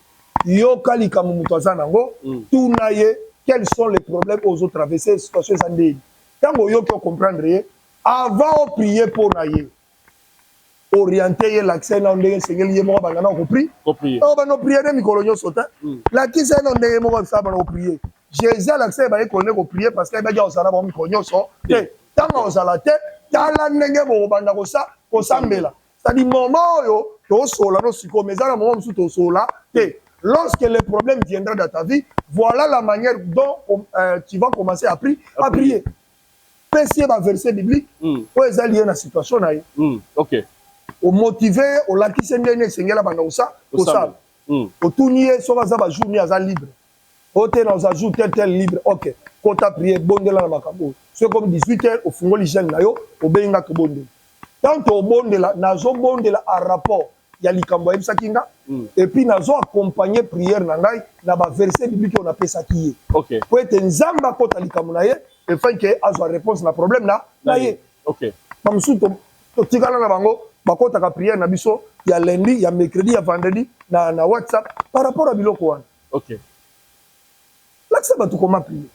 Speaker 2: Yo kalika mumutoza nango tuna ye quels sont les problèmes aux autres traverser situation zandé quand yo qui comprendre avant de prier pour naie orienter l'accès na ndenge sengeli ye mo bangana ko prier o ba no prier de mikolonyo sota la qui c'est no ndenge mo sa ba no prier Jésus l'accès ba ko ne ko prier parce que ba ja osala ba mikolonyo so tant osala te tala ndenge bo banda ko sa ko sambela ça dit moment yo to sola no siko mezala moment musu to sola te. Lorsque le problème viendra dans ta vie, voilà la manière dont tu vas commencer à prier. Pessier va verset biblique, où est lié dans la situation.
Speaker 1: OK.
Speaker 2: Au motivé, au laki sendene sengela banda osa, osa. Au tournier, so va za journée à libre. Au te dans jour tel libre. OK. Quand tu as prié, bonde la makabo. C'est comme 18h au fungoli jeune na yo, au benga to bonde. Tant au bonde la, nazo bonde la à rapport. Il y a likambo ebisa kinga et puis nazo accompagner prière na ngai na ba verset biblique on appelle ça qui est.
Speaker 1: OK.
Speaker 2: Pour être nzamba kota likambo na ye et fait que azo réponse na problème na ye.
Speaker 1: OK.
Speaker 2: Mamsu to tikala na bango bakota ka prière na biso ya lundi ya mercredi ya vendredi na WhatsApp par rapport à biloko wana.
Speaker 1: OK.
Speaker 2: Là ça va tout comment prier.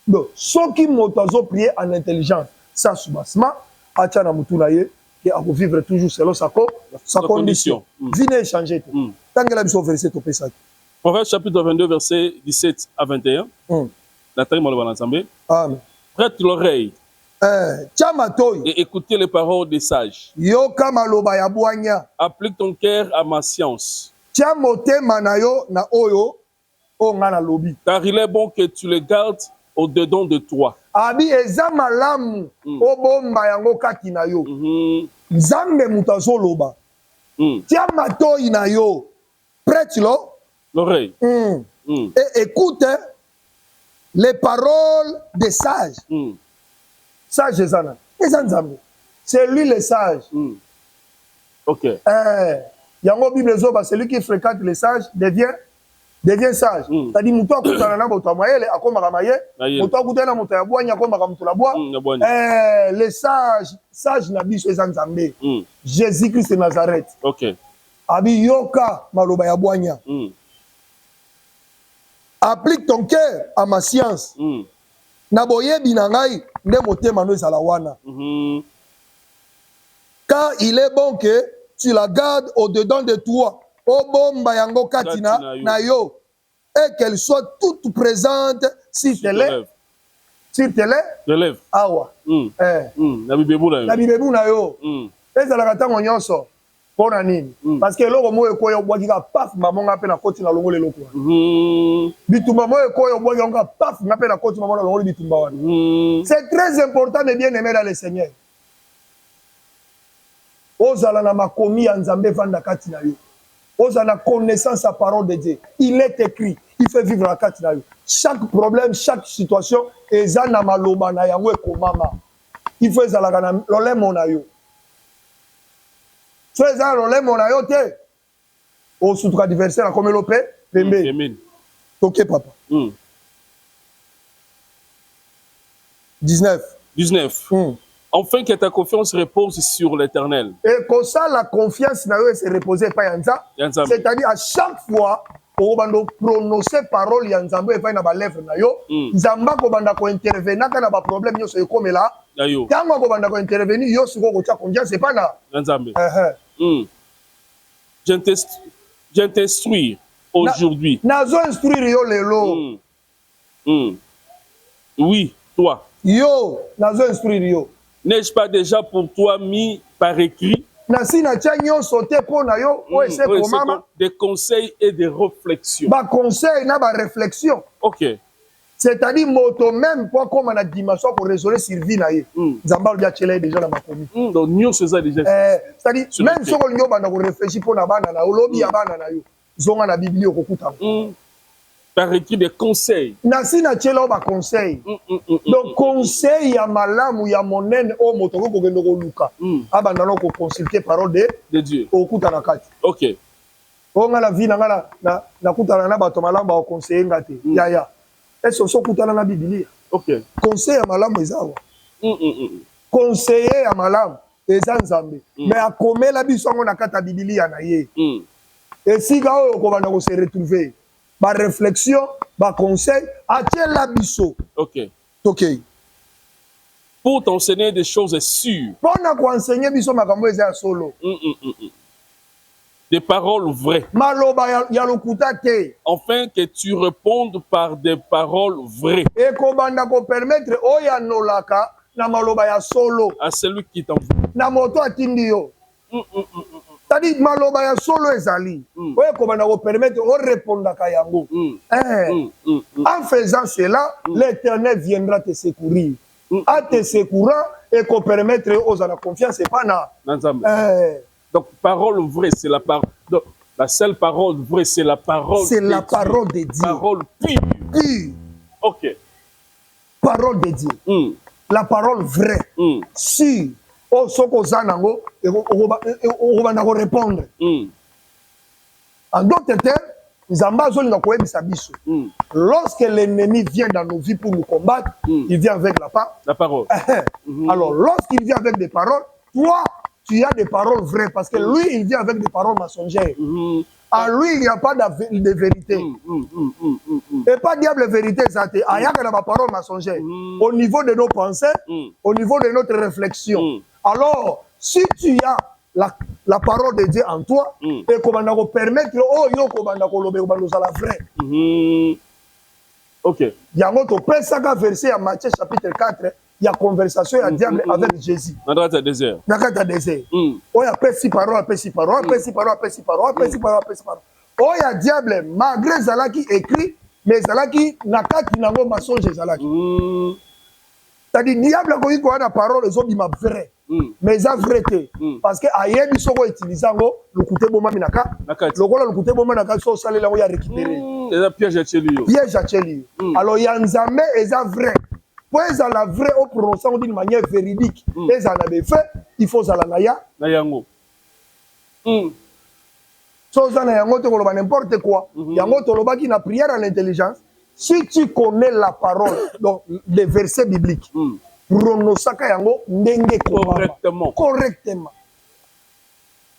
Speaker 2: Donc ceux qui motazo prier en intelligence ça soubassement acha na mutu na ye à vivre toujours selon sa condition. Venez échanger. Tant que la mission verset au Pessah.
Speaker 1: Proverbe chapitre 22, verset 17 à 21. La taille mal ensemble.
Speaker 2: Amen.
Speaker 1: Prête l'oreille. Et écoutez les paroles des sages.
Speaker 2: Yoka maloba ya bwanya.
Speaker 1: Applique ton cœur à ma science.
Speaker 2: Tia motema na yo na oyo o ngana lobi.
Speaker 1: Car il est bon que tu le gardes au-dedans de toi.
Speaker 2: Abi eza malamu o bomba yango kati na yo. Nzambe mutazo loba. Tia matoi na yo. Prête
Speaker 1: l'oreille.
Speaker 2: Et écoute les paroles des sages. Sage ezana. Nzambe. C'est lui le sage.
Speaker 1: OK.
Speaker 2: Yango Bible zoba celui qui fréquente les sages devient devient sage. C'est-à-dire muto akutana na boto mayele akomaka maye, muto akutana na moto ya bwanya akomaka muto la bwa. Les sages na biso eza Nzambe. Jésus-Christ de Nazareth.
Speaker 1: OK.
Speaker 2: Abi yoka maloba ya bwanya. Applique ton cœur à ma science. Na boyebi na ngai nde motema no ezala wana. Car il est bon que tu la gardes au-dedans de toi. Obomba yango katina na yo. Et qu'elle soit toute présente si te lève. Si te lève. Awa.
Speaker 1: Na bibebu na yo.
Speaker 2: Na bibebu na yo. Ezala katango nyonso. Pona nini? Parce que loko mo ekoyo bwakika paf mamonga pe na koti na longo leloko. Bitumba mo ekoyo bwakika paf na pe na koti mamonga longo bitumba wana. C'est très important de bien aimer dans le Seigneur. Ozala na makomi ya Nzambe vanda kati na yo. Ozala connaissance à parole de Dieu. Il est écrit, il fait vivre la kati na yo. Chaque problème, chaque situation eza na maloba na yango ekomama. Il faut ezala na lolemo na yo. So ezala lolemo na yo te. O sutuka adversaire comme l'opé, pembe. OK papa. 19.
Speaker 1: Enfin que ta confiance repose sur l'Éternel.
Speaker 2: Et comme ça, la confiance n'a se reposer pas yanza. C'est-à-dire à chaque fois, on va prononcer parole yanzambo et pas na ba lèvre na yo. Nzamba ko banda ko intervenir quand na ba problème yo so comme là. Quand ko banda ko intervenir yo so ko tia confiance c'est pas là.
Speaker 1: Nzambe. Je t'instruire aujourd'hui.
Speaker 2: Nazo instruire yo lelo.
Speaker 1: Oui, toi.
Speaker 2: Yo, nazo instruire yo.
Speaker 1: N'ai-je pas déjà pour toi mis par écrit des conseils et des réflexions?
Speaker 2: Conseils na ba réflexion.
Speaker 1: OK.
Speaker 2: C'est-à-dire moto même pas comme on a dimension pour résoudre sur vie na ye. Zambal dia chele déjà na makomi.
Speaker 1: Donc nous faisons déjà.
Speaker 2: C'est-à-dire même si on nyoba na ko réfléchir pour na bana na lobi ya bana na yo. Zonga na Bible ko kuta.
Speaker 1: Par écrit des conseils.
Speaker 2: Nasi na chela ba conseil. Donc conseil ya malamu ya monene o motoko ko gendo ko luka. Abanda no ko consulter parole de Dieu. O kuta na kati.
Speaker 1: OK.
Speaker 2: O ngala vie na ngala na kuta na bato malamu ba conseiller ngate. Ya. Est-ce so kuta na Biblia?
Speaker 1: OK.
Speaker 2: Conseil ya malamu ezawa. Conseiller ya malamu eza Nzambe. Mais akomela biso ngo na kata Biblia na ye. Et si ga o ko banda ko se retrouver. Ba réflexion, ba conseil, atie la biso.
Speaker 1: OK.
Speaker 2: OK.
Speaker 1: Pour t'enseigner des choses sûres.
Speaker 2: Pona ko enseigner biso makambo eza solo.
Speaker 1: Des paroles vraies.
Speaker 2: Maloba ya lokuta te.
Speaker 1: Afin que tu répondes par des paroles vraies.
Speaker 2: Et ko banda ko permettre oya nolaka na maloba ya solo.
Speaker 1: À celui qui t'envoie.
Speaker 2: Na moto atindi yo. C'est-à-dire maloba ya solo ezali. Oye komanda ko permettre o répondre ka yango. En faisant cela, l'Éternel viendra te secourir. À te secourant et qu'on permettre aux la confiance et pas na.
Speaker 1: Donc parole vraie, c'est la parole. Donc la seule parole vraie, c'est la parole.
Speaker 2: C'est la parole de Dieu.
Speaker 1: Parole pure. OK.
Speaker 2: Parole de Dieu. La parole vraie. Si o soko zanango on va répondre. En d'autres termes, Nzamba zolinga koyebisa biso. Lorsque l'ennemi vient dans nos vies pour nous combattre, il vient avec la
Speaker 1: parole.
Speaker 2: Alors lorsqu'il vient avec des paroles, toi tu as des paroles vraies parce que lui il vient avec des paroles mensongères. À lui il n'y a pas de vérité. Et pas diable vérité ça te ayaka na parole mensongère. Au niveau de nos pensées, au niveau de notre réflexion. Alors, si tu as la parole de Dieu en toi, et qu'on va permettre, oh, yo, qu'on va la vraie.
Speaker 1: OK.
Speaker 2: Il y a un autre verset à Matthieu chapitre 4, il y a conversation, il y a diable avec Jésus.
Speaker 1: Dans le désert.
Speaker 2: Dans le désert. Oh, il y a petit parole, petit parole, petit parole, petit parole, petit parole, petit parole. Oh, il y a diable, malgré Zalaki écrit, mais Zalaki n'a qu'à qu'il n'a pas mensonge Zalaki. C'est-à-dire, diable, quand il a la parole, les hommes, ils m'ont vrai. Mais ça vrai parce que ailleurs ils sont utilisés le côté bon minaka le côté bon minaka so sale là où il a récupéré
Speaker 1: les pièges à Chelio
Speaker 2: alors il y a Nzambe et ça vrai pour ça la vraie au prononcer d'une manière véridique et ça n'a pas fait il faut ça la naya
Speaker 1: nayango
Speaker 2: Sozana yango te koloba n'importe quoi. Yango toloba qui na prière à l'intelligence. Si tu connais la parole, donc les versets bibliques, pronosaka yango ndenge correctement.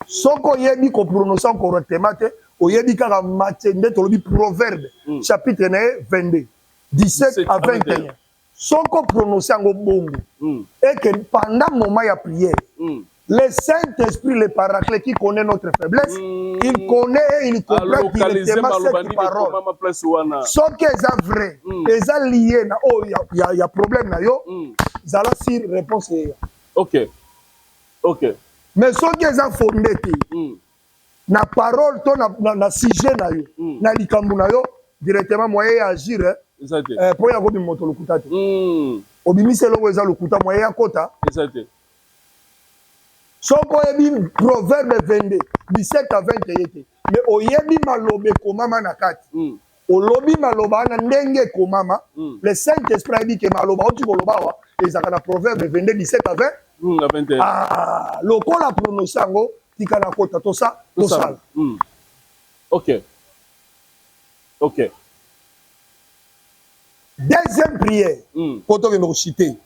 Speaker 2: Soko yebi ko prononcer correctement te, oyebi kaka Matthieu nde tolobi Proverbe chapitre 22, 17 à 21. Soko prononcer yango bongo. Et que pendant moment ya prière, le Saint-Esprit, le Paraclet qui connaît notre faiblesse, il connaît et il comprend directement cette parole. Ce qui est vrai, est lié, il y a problème, il y a sur réponse.
Speaker 1: Ok. Ok.
Speaker 2: Mais ce qui est fondé, na parole, na sujet, na likambu, directement, moyen agir, pour y avoir une moto, le kouta. Obimise le kouta, moyen kota. Soko yebi Proverbe 22, 17 à 21. Mais oyebi malobe komama na kati. Olobi maloba na ndenge komama. Le Saint-Esprit dit que maloba oti koloba wa. Ezaka na Proverbe 22, 17 à 20. Ah, loko la prononcer ngo tika na kota to ça, to ça.
Speaker 1: OK. OK.
Speaker 2: Deuxième prière. Koto que nous citer.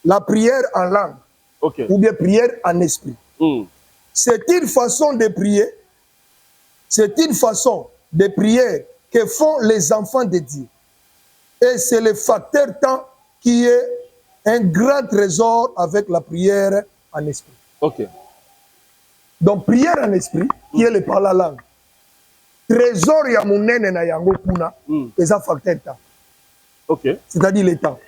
Speaker 2: La prière en langue.
Speaker 1: Okay.
Speaker 2: Ou bien prière en esprit. C'est une façon de prier. C'est une façon de prière que font les enfants de Dieu. Et c'est le facteur temps qui est un grand trésor avec la prière en esprit.
Speaker 1: Ok.
Speaker 2: Donc prière en esprit, qui est le par la langue. Trésor ya munene na yango kuna, c'est un facteur temps.
Speaker 1: Ok.
Speaker 2: C'est-à-dire le temps.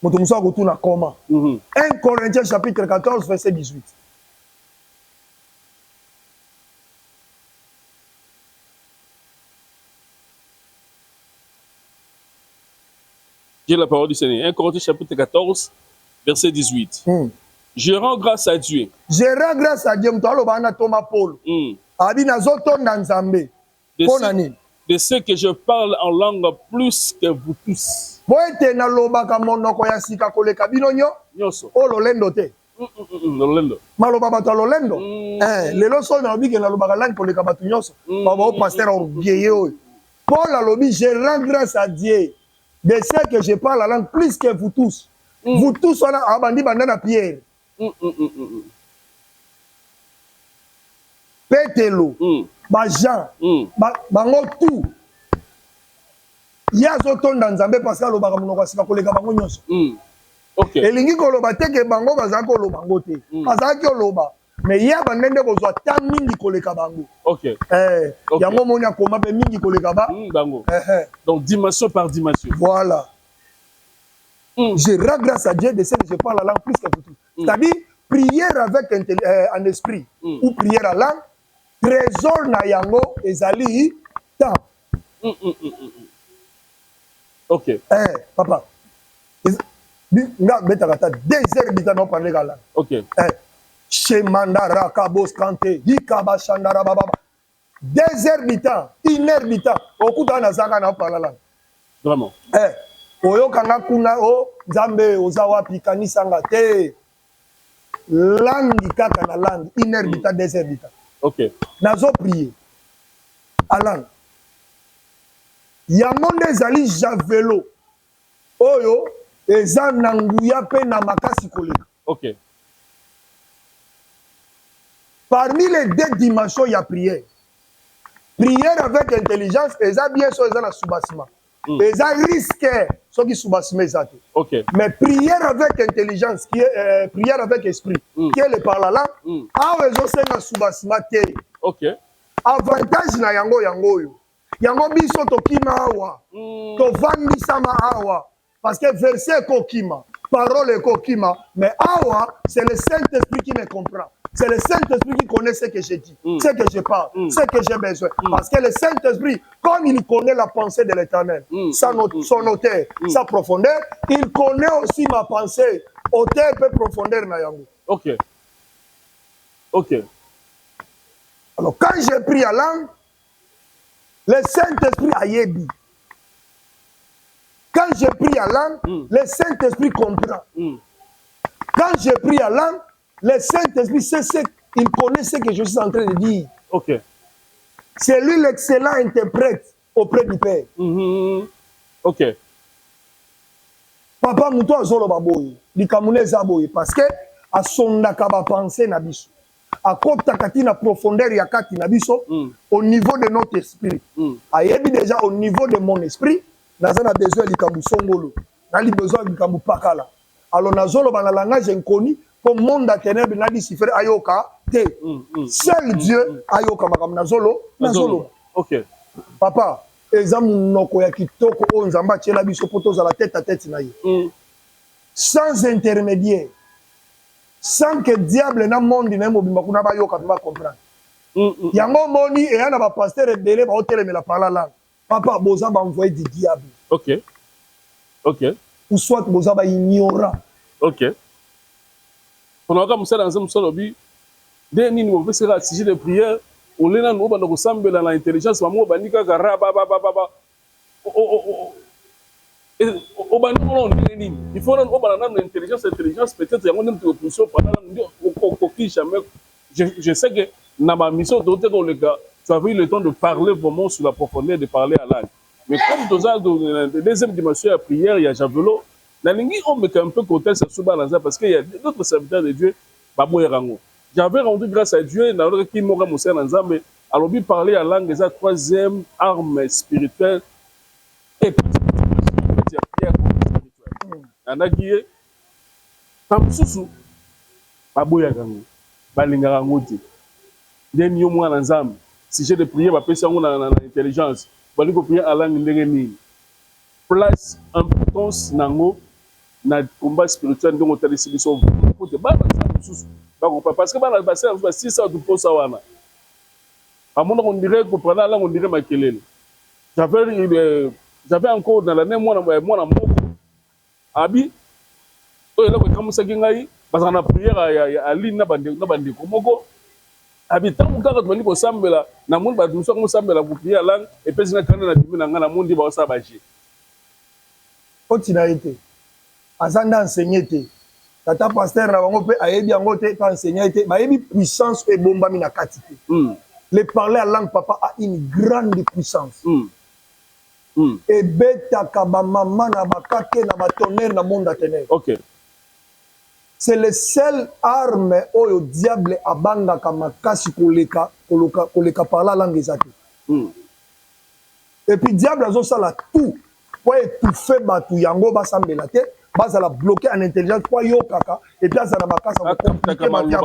Speaker 2: Moto musa kotuna comment 1 Corinthiens chapitre 14 verset 18.
Speaker 1: J'ai la parole du Seigneur. 1 Corinthiens chapitre 14 verset 18. Je rends grâce à Dieu.
Speaker 2: Je rends grâce à Dieu. Mto aloba na Thomas Paul. Abi nazotonda Nzambe. Ponani.
Speaker 1: De ce que je parle en langue plus que vous tous.
Speaker 2: Boete na lobaka monoko ya sika koleka bino
Speaker 1: Nyoso.
Speaker 2: O lolendo te.
Speaker 1: Lolendo.
Speaker 2: Maloba bato lolendo. Lelo so na obi ke na lobaka langue koleka bato nyoso. Baba o pasteur orgueilleux oyo. Paul alobi je rends grâce à Dieu de ce que je parle la langue plus que vous tous. Vous tous wana abandi bandana Pierre. Petelo. Ba Jean. Bango tout. Ya zotonda Nzambe parce que alobaka monoko asika koleka bango nyonso.
Speaker 1: OK.
Speaker 2: Elingi koloba te ke bango bazaka koloba bango te. Bazaki koloba. Mais ya bandende kozwa ta mingi koleka bango.
Speaker 1: OK.
Speaker 2: Yango moni akoma pe mingi koleka
Speaker 1: bango. Donc dimension par dimension.
Speaker 2: Voilà. Je rends grâce à Dieu de ce que je parle la langue plus que tout. C'est-à-dire prière avec en esprit ou prière à langue, trésor na yango ezali temps.
Speaker 1: Ok.
Speaker 2: Papa. Nga betakata 2 heures bitano parler la langue.
Speaker 1: Ok.
Speaker 2: Shemandara kabos kante hikaba shandara baba. 2 heures bitan, 1 heure bitan. Okuta na zaka na parler la langue.
Speaker 1: Vraiment.
Speaker 2: Oyokanga kuna o Nzambe oza wapi kanisa nga te. Langue kaka na langue 1 heure bitan 2 heures bitan.
Speaker 1: OK.
Speaker 2: Nazo prier. À langue. Yango nde ezali javelo oyo eza na nguya pe na makasi koleka.
Speaker 1: OK.
Speaker 2: Parmi les 2 dimensions il y a prière. Prière avec intelligence eza bien so eza na soubassement. Eza risque so ki soubassement eza te.
Speaker 1: OK.
Speaker 2: Mais prière avec intelligence qui est prière avec esprit qui est le par la langue awa ezo senga soubassement te.
Speaker 1: OK.
Speaker 2: Avantage na yango oyo. Yango biso tokima awa. Tovandisama awa. Parce que verset kokima, parole kokima, mais awa, c'est le Saint-Esprit qui me comprend. C'est le Saint-Esprit qui connaît ce que je dis, ce que je parle, ce que j'ai besoin. Parce que le Saint-Esprit, comme il connaît la pensée de l'Éternel, son auteur, sa profondeur, il connaît aussi ma pensée, auteur et profondeur na yango.
Speaker 1: OK. OK.
Speaker 2: Alors, quand j'ai pris à langue, le Saint-Esprit a yébi. Quand j'ai pris à langue, le Saint-Esprit comprend. Quand j'ai pris à langue, le Saint-Esprit sait il connaît ce que je suis en train de dire.
Speaker 1: Ok.
Speaker 2: C'est lui l'excellent interprète auprès du Père.
Speaker 1: Ok.
Speaker 2: Papa muto azoloba boye, likamune eza boye parce que asondaka ba pensée na biso. Akotaka ti na profondeur ya kati na biso au niveau de notre esprit. Ayebi déjà au niveau de mon esprit, naza na besoin likambu songolo, na li besoin likambu pakala. Alors nazoloba na langage inconnu pour monde à ténèbres na déchiffrer ayoka te. Seul Dieu ayoka makambo nazolo.
Speaker 1: Ok.
Speaker 2: Papa, eza munoko ya kitoko o nzamba tiela biso po tozala tête à tête na ye. Sans intermédiaire. Sans que diable na monde na mobimba kuna ba yoka ba comprendre. Yango moni et yana ba pasteur ebele ba hotelemela par la langue. Papa boza ba envoyer du diable.
Speaker 1: Ok. Ok.
Speaker 2: Ou soit boza ba ignorant.
Speaker 1: Ok. Pendant que nous dans un solobi, dès ni nous faisons un sujet de prière, on est là nous on ressemble à l'intelligence, maman banika gara ba. Il faut rendre l'intelligence peut-être il y a une opposition pendant jamais. Je sais que dans ma mission d'autres collègues, tu avais eu le temps de parler vraiment sur la profondeur, de parler à l'âge. Mais comme dans la deuxième dimension de la prière, il y a Javelot, on met un peu côté ça sous balance parce qu'il y a d'autres serviteurs de Dieu, j'avais rendu grâce à Dieu, qui m'aurait montré dans Zambé, alors lui parler à langue, c'est la troisième arme spirituelle et anakiye pamususu baboyaka ngo balingaka ngo te ndeni yo mwana nzambe sujet de prière bapesi yango na intelligence bali ko prier alangi ndenge nini place importance nango na combat spirituel ndenge otalisi biso pote bana mususu bakopa parce que bana basala ba 6 heures de pause wana amona on dirait ko prendre la on dirait makelele j'avais encore dans l'année mwana moko abi oyo eloko ekamusaki ngai bazala na priere ya aline na bandeko moko abi ntango kaka tobandi kosambela na moni bato mosu akosambela kopriere langue epesi nga kanda na bimi na ngai na mondi baosala baje
Speaker 2: otina ye te aza nde enseigné te tata paster na bango mpe ayebi yango te mpe enseigné ye te bayebi puissance oyo ebombami na kati te le parler à langue papa a une grande puissance ebetaka bamama na bakake na batonnerre na monde à ténèbres.
Speaker 1: Ok.
Speaker 2: C'est le seul arme oyo diable abangaka makasi koleka par la langue ezate. Et puis diable azosala tout pour étouffer batu yango basambela te bazala bloqué en intelligence pour yokaka et puis azala makasa ko compliquer ma vie.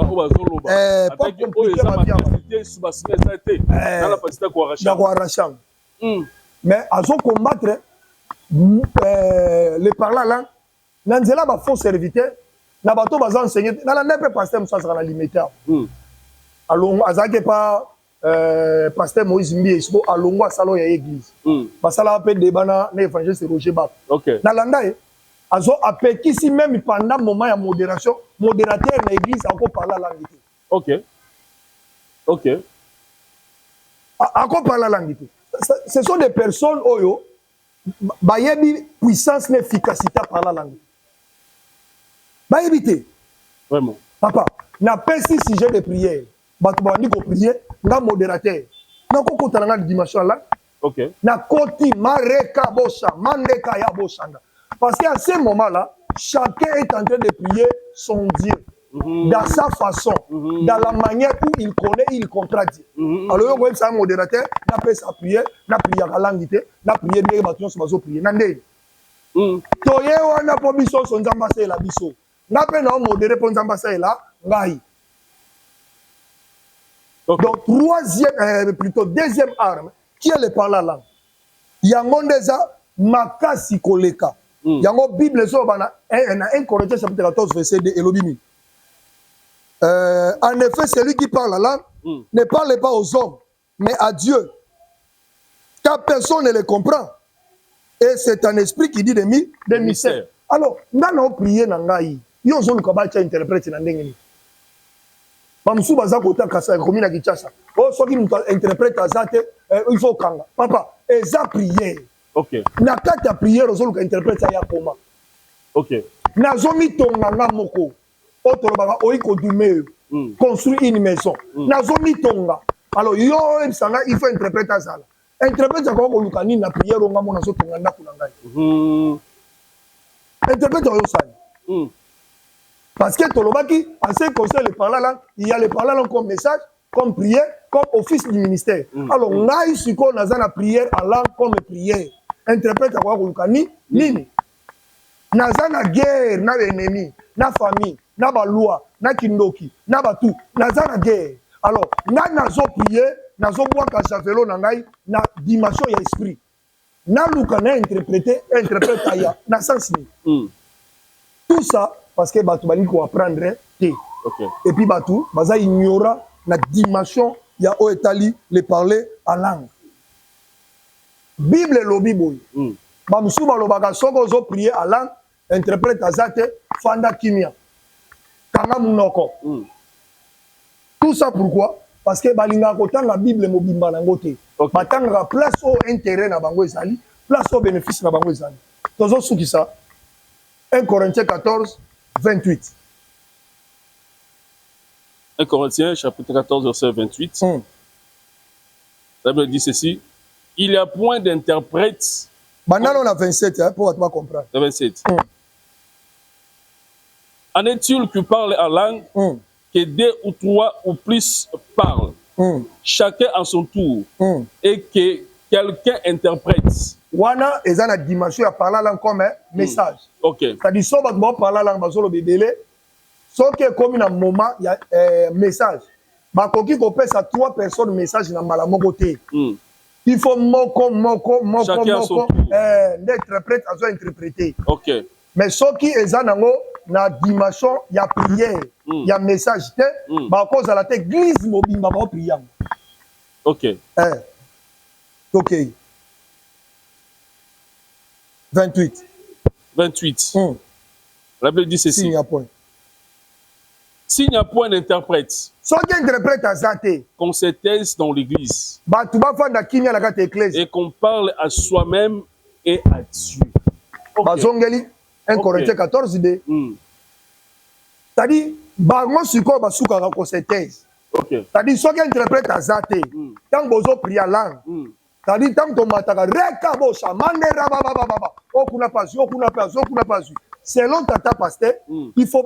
Speaker 2: Pas compliquer ma vie. Mais à son combattre les parler langue nanzela ba faux serviteur na bato baza enseigné na la nepe pasteur musa sera limité alongo azake pa pasteur Moïse Mbié sibo alongo asalo ya église basala pe débat na évangéliste Roger Bab na landa azo apekisi même pendant moment ya modération modérateur na église encore parler langue.
Speaker 1: OK
Speaker 2: encore parler langue. Ce sont des personnes oyo bayebi puissance et efficacité par la langue. Bayebi
Speaker 1: vraiment
Speaker 2: papa na pesi sujet de prière bato bandi ko prier nga modérateur na ko kotana na dimension là.
Speaker 1: OK
Speaker 2: Na koti mareka bosha mandeka ya boshanda parce qu'à ce moment là chacun est en train de prier son Dieu dans sa façon, dans la manière où il connaît, il comprend Dieu. Alors, vous avez un modérateur, n'a pas sa prière, n'a prié à la langue, n'a prié bien, bâton sur bazo prier. Nandé. Toye wana po biso son zambase la biso. N'a pas non modéré pour zambase là, ngai. Donc plutôt deuxième arme, qui est le parler la langue. Yango ndeza makasi koleka. Yango Bible so bana 1 Corinthiens chapitre 14 verset 2 elobimi. En effet, celui qui parle la langue ne parle pas aux hommes, mais à Dieu. Car personne ne le comprend. Et c'est un esprit qui dit des mystères. Alors, nous avons prié dans Ngaï. Nous avons interprété dans Ngaï. Mamsou baza kota kasa komi na Kinshasa. Oh, ceux qui nous interprètent à Zate, il faut kanga. Papa, eza prière.
Speaker 1: OK.
Speaker 2: Na kata prière, nous avons interprété ya comment.
Speaker 1: OK.
Speaker 2: Na zomi tonga nga moko. Otoro baka oiko dume construire une maison. Nazomi tonga. Alors, yo, il faut interpréter ça. Interprète ça comme on na prière on va nazo tonga na kunanga. Interprète ça. Parce que Tolobaki, en ce qui concerne le parler là, il y a le parler là comme message, comme prière, comme office du ministère. Alors, on a eu ce qu'on a la prière en langue comme prière. Interprète quoi qu'on nini. Naza na guerre, na ennemi, na famille, na ba loi, na kindoki, na batu, naza na guerre. Alors, nazo prier, nazo boire kachafelo na ngai na dimension ya esprit. Na luka na interpréter aya na sens ni. Tout ça parce que batu bali ko apprendre té.
Speaker 1: Okay.
Speaker 2: Et puis batu baza ignora la dimension ya o etali le parler en langue. Bible lo biboy. Ba musuba lo baka soko zo prier en langue. Interprète azate fanda kimia kanga munoko. Tout ça pourquoi? Parce que balinga kotanga la Bible mobimba nango te. Batanga place au intérêt na bango ezali, place au bénéfice na bango ezali. Tozo suki ça. 1 Corinthiens 14 28.
Speaker 1: 1 Corinthiens chapitre 14 verset 28. La Bible dit ceci: il n'y a point d'interprète.
Speaker 2: Maintenant on a 27 hein, pour toi comprendre.
Speaker 1: 27. En est-il qui parle en langue, que 2 ou 3 ou plus parlent, chacun à son tour, et que quelqu'un interprète.
Speaker 2: Wana eza na dimension ya parler langue comme message.
Speaker 1: OK.
Speaker 2: C'est-à-dire so ba parler langue bazolo bebele, so que comme na moment ya message. Ba koki ko pesa 3 personnes message na mbala moko te. Il faut moko d'interprète à soit interpréter.
Speaker 1: OK.
Speaker 2: Mais ce qui est nango na dimension ya prière, ya message te, ba cause à la tête glisse mobimba ba prière.
Speaker 1: OK.
Speaker 2: OK. 28.
Speaker 1: 28. La Bible dit ceci.
Speaker 2: S'il n'y
Speaker 1: a point d'interprète,
Speaker 2: ce qui interprète à Zate,
Speaker 1: qu'on se taise dans l'église
Speaker 2: et
Speaker 1: qu'on parle à soi-même et à Dieu.
Speaker 2: Okay. 1 Corinthiens 14 d. C'est-à-dire, bango siko basuka ko se taise. C'est-à-dire, ce qui interprète à Zate, tant bozo prier à langue. C'est-à-dire, tant que mataka reka bo chamane rababa, okuna pas, selon tata pasteur, il faut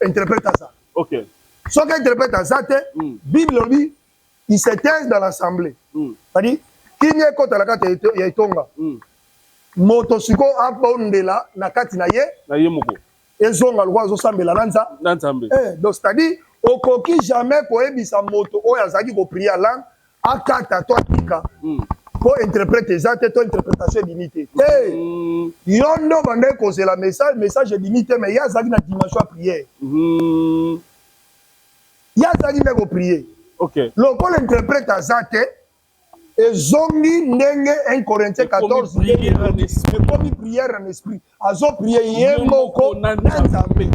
Speaker 2: interpréter ça.
Speaker 1: OK.
Speaker 2: Ce qui interprète à Zate, Bible dit, il se taise dans l'assemblée. C'est-à-dire, qui n'est pas dans la carte ya itonga. Moto siko abondela na kati na ye
Speaker 1: moko.
Speaker 2: Ezonga lwa zo sambela nanza. Donc c'est-à-dire, okoki jamais ko ebisa moto oyo azaki ko prier langue akata to atika. Ko interpréter Zate to interprétation limitée. Yondo bande ko c'est la message limité mais ya zaki na dimension prière. Ya zaki me ko prier.
Speaker 1: OK.
Speaker 2: Loko l'interprète à Zate et zongi ndenge 1 Corinthiens 14 comme prière en esprit. Azo prier yemoko nanzambe.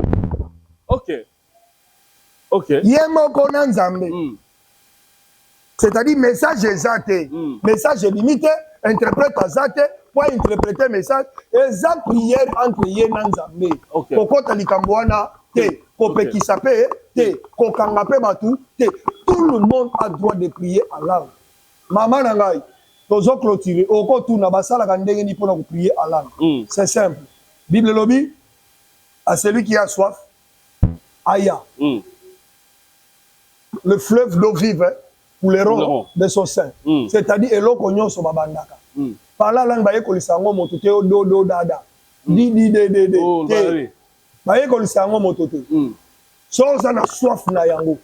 Speaker 1: OK. OK.
Speaker 2: Yemoko nanzambe. C'est-à-dire message Zate, message limité, interprète à Zate pour interpréter message et za prière entre ye nanzambe. Kokota likambwana te, kopekisa pe te, kokanga pe batu te. Tout le monde a droit de prier en langue. Maman nangai, tozo clôturer, oko tuna basala kandenge ni pona ko prier en langue. C'est simple. Bible lobby à celui qui a soif, aya. Le fleuve d'eau vive couleront de son sein. C'est-à-dire eloko nyonso babandaka. Par la langue baye ko lisango moto te do dada. Di. Baye ko lisango moto te. So ça na soif na yango.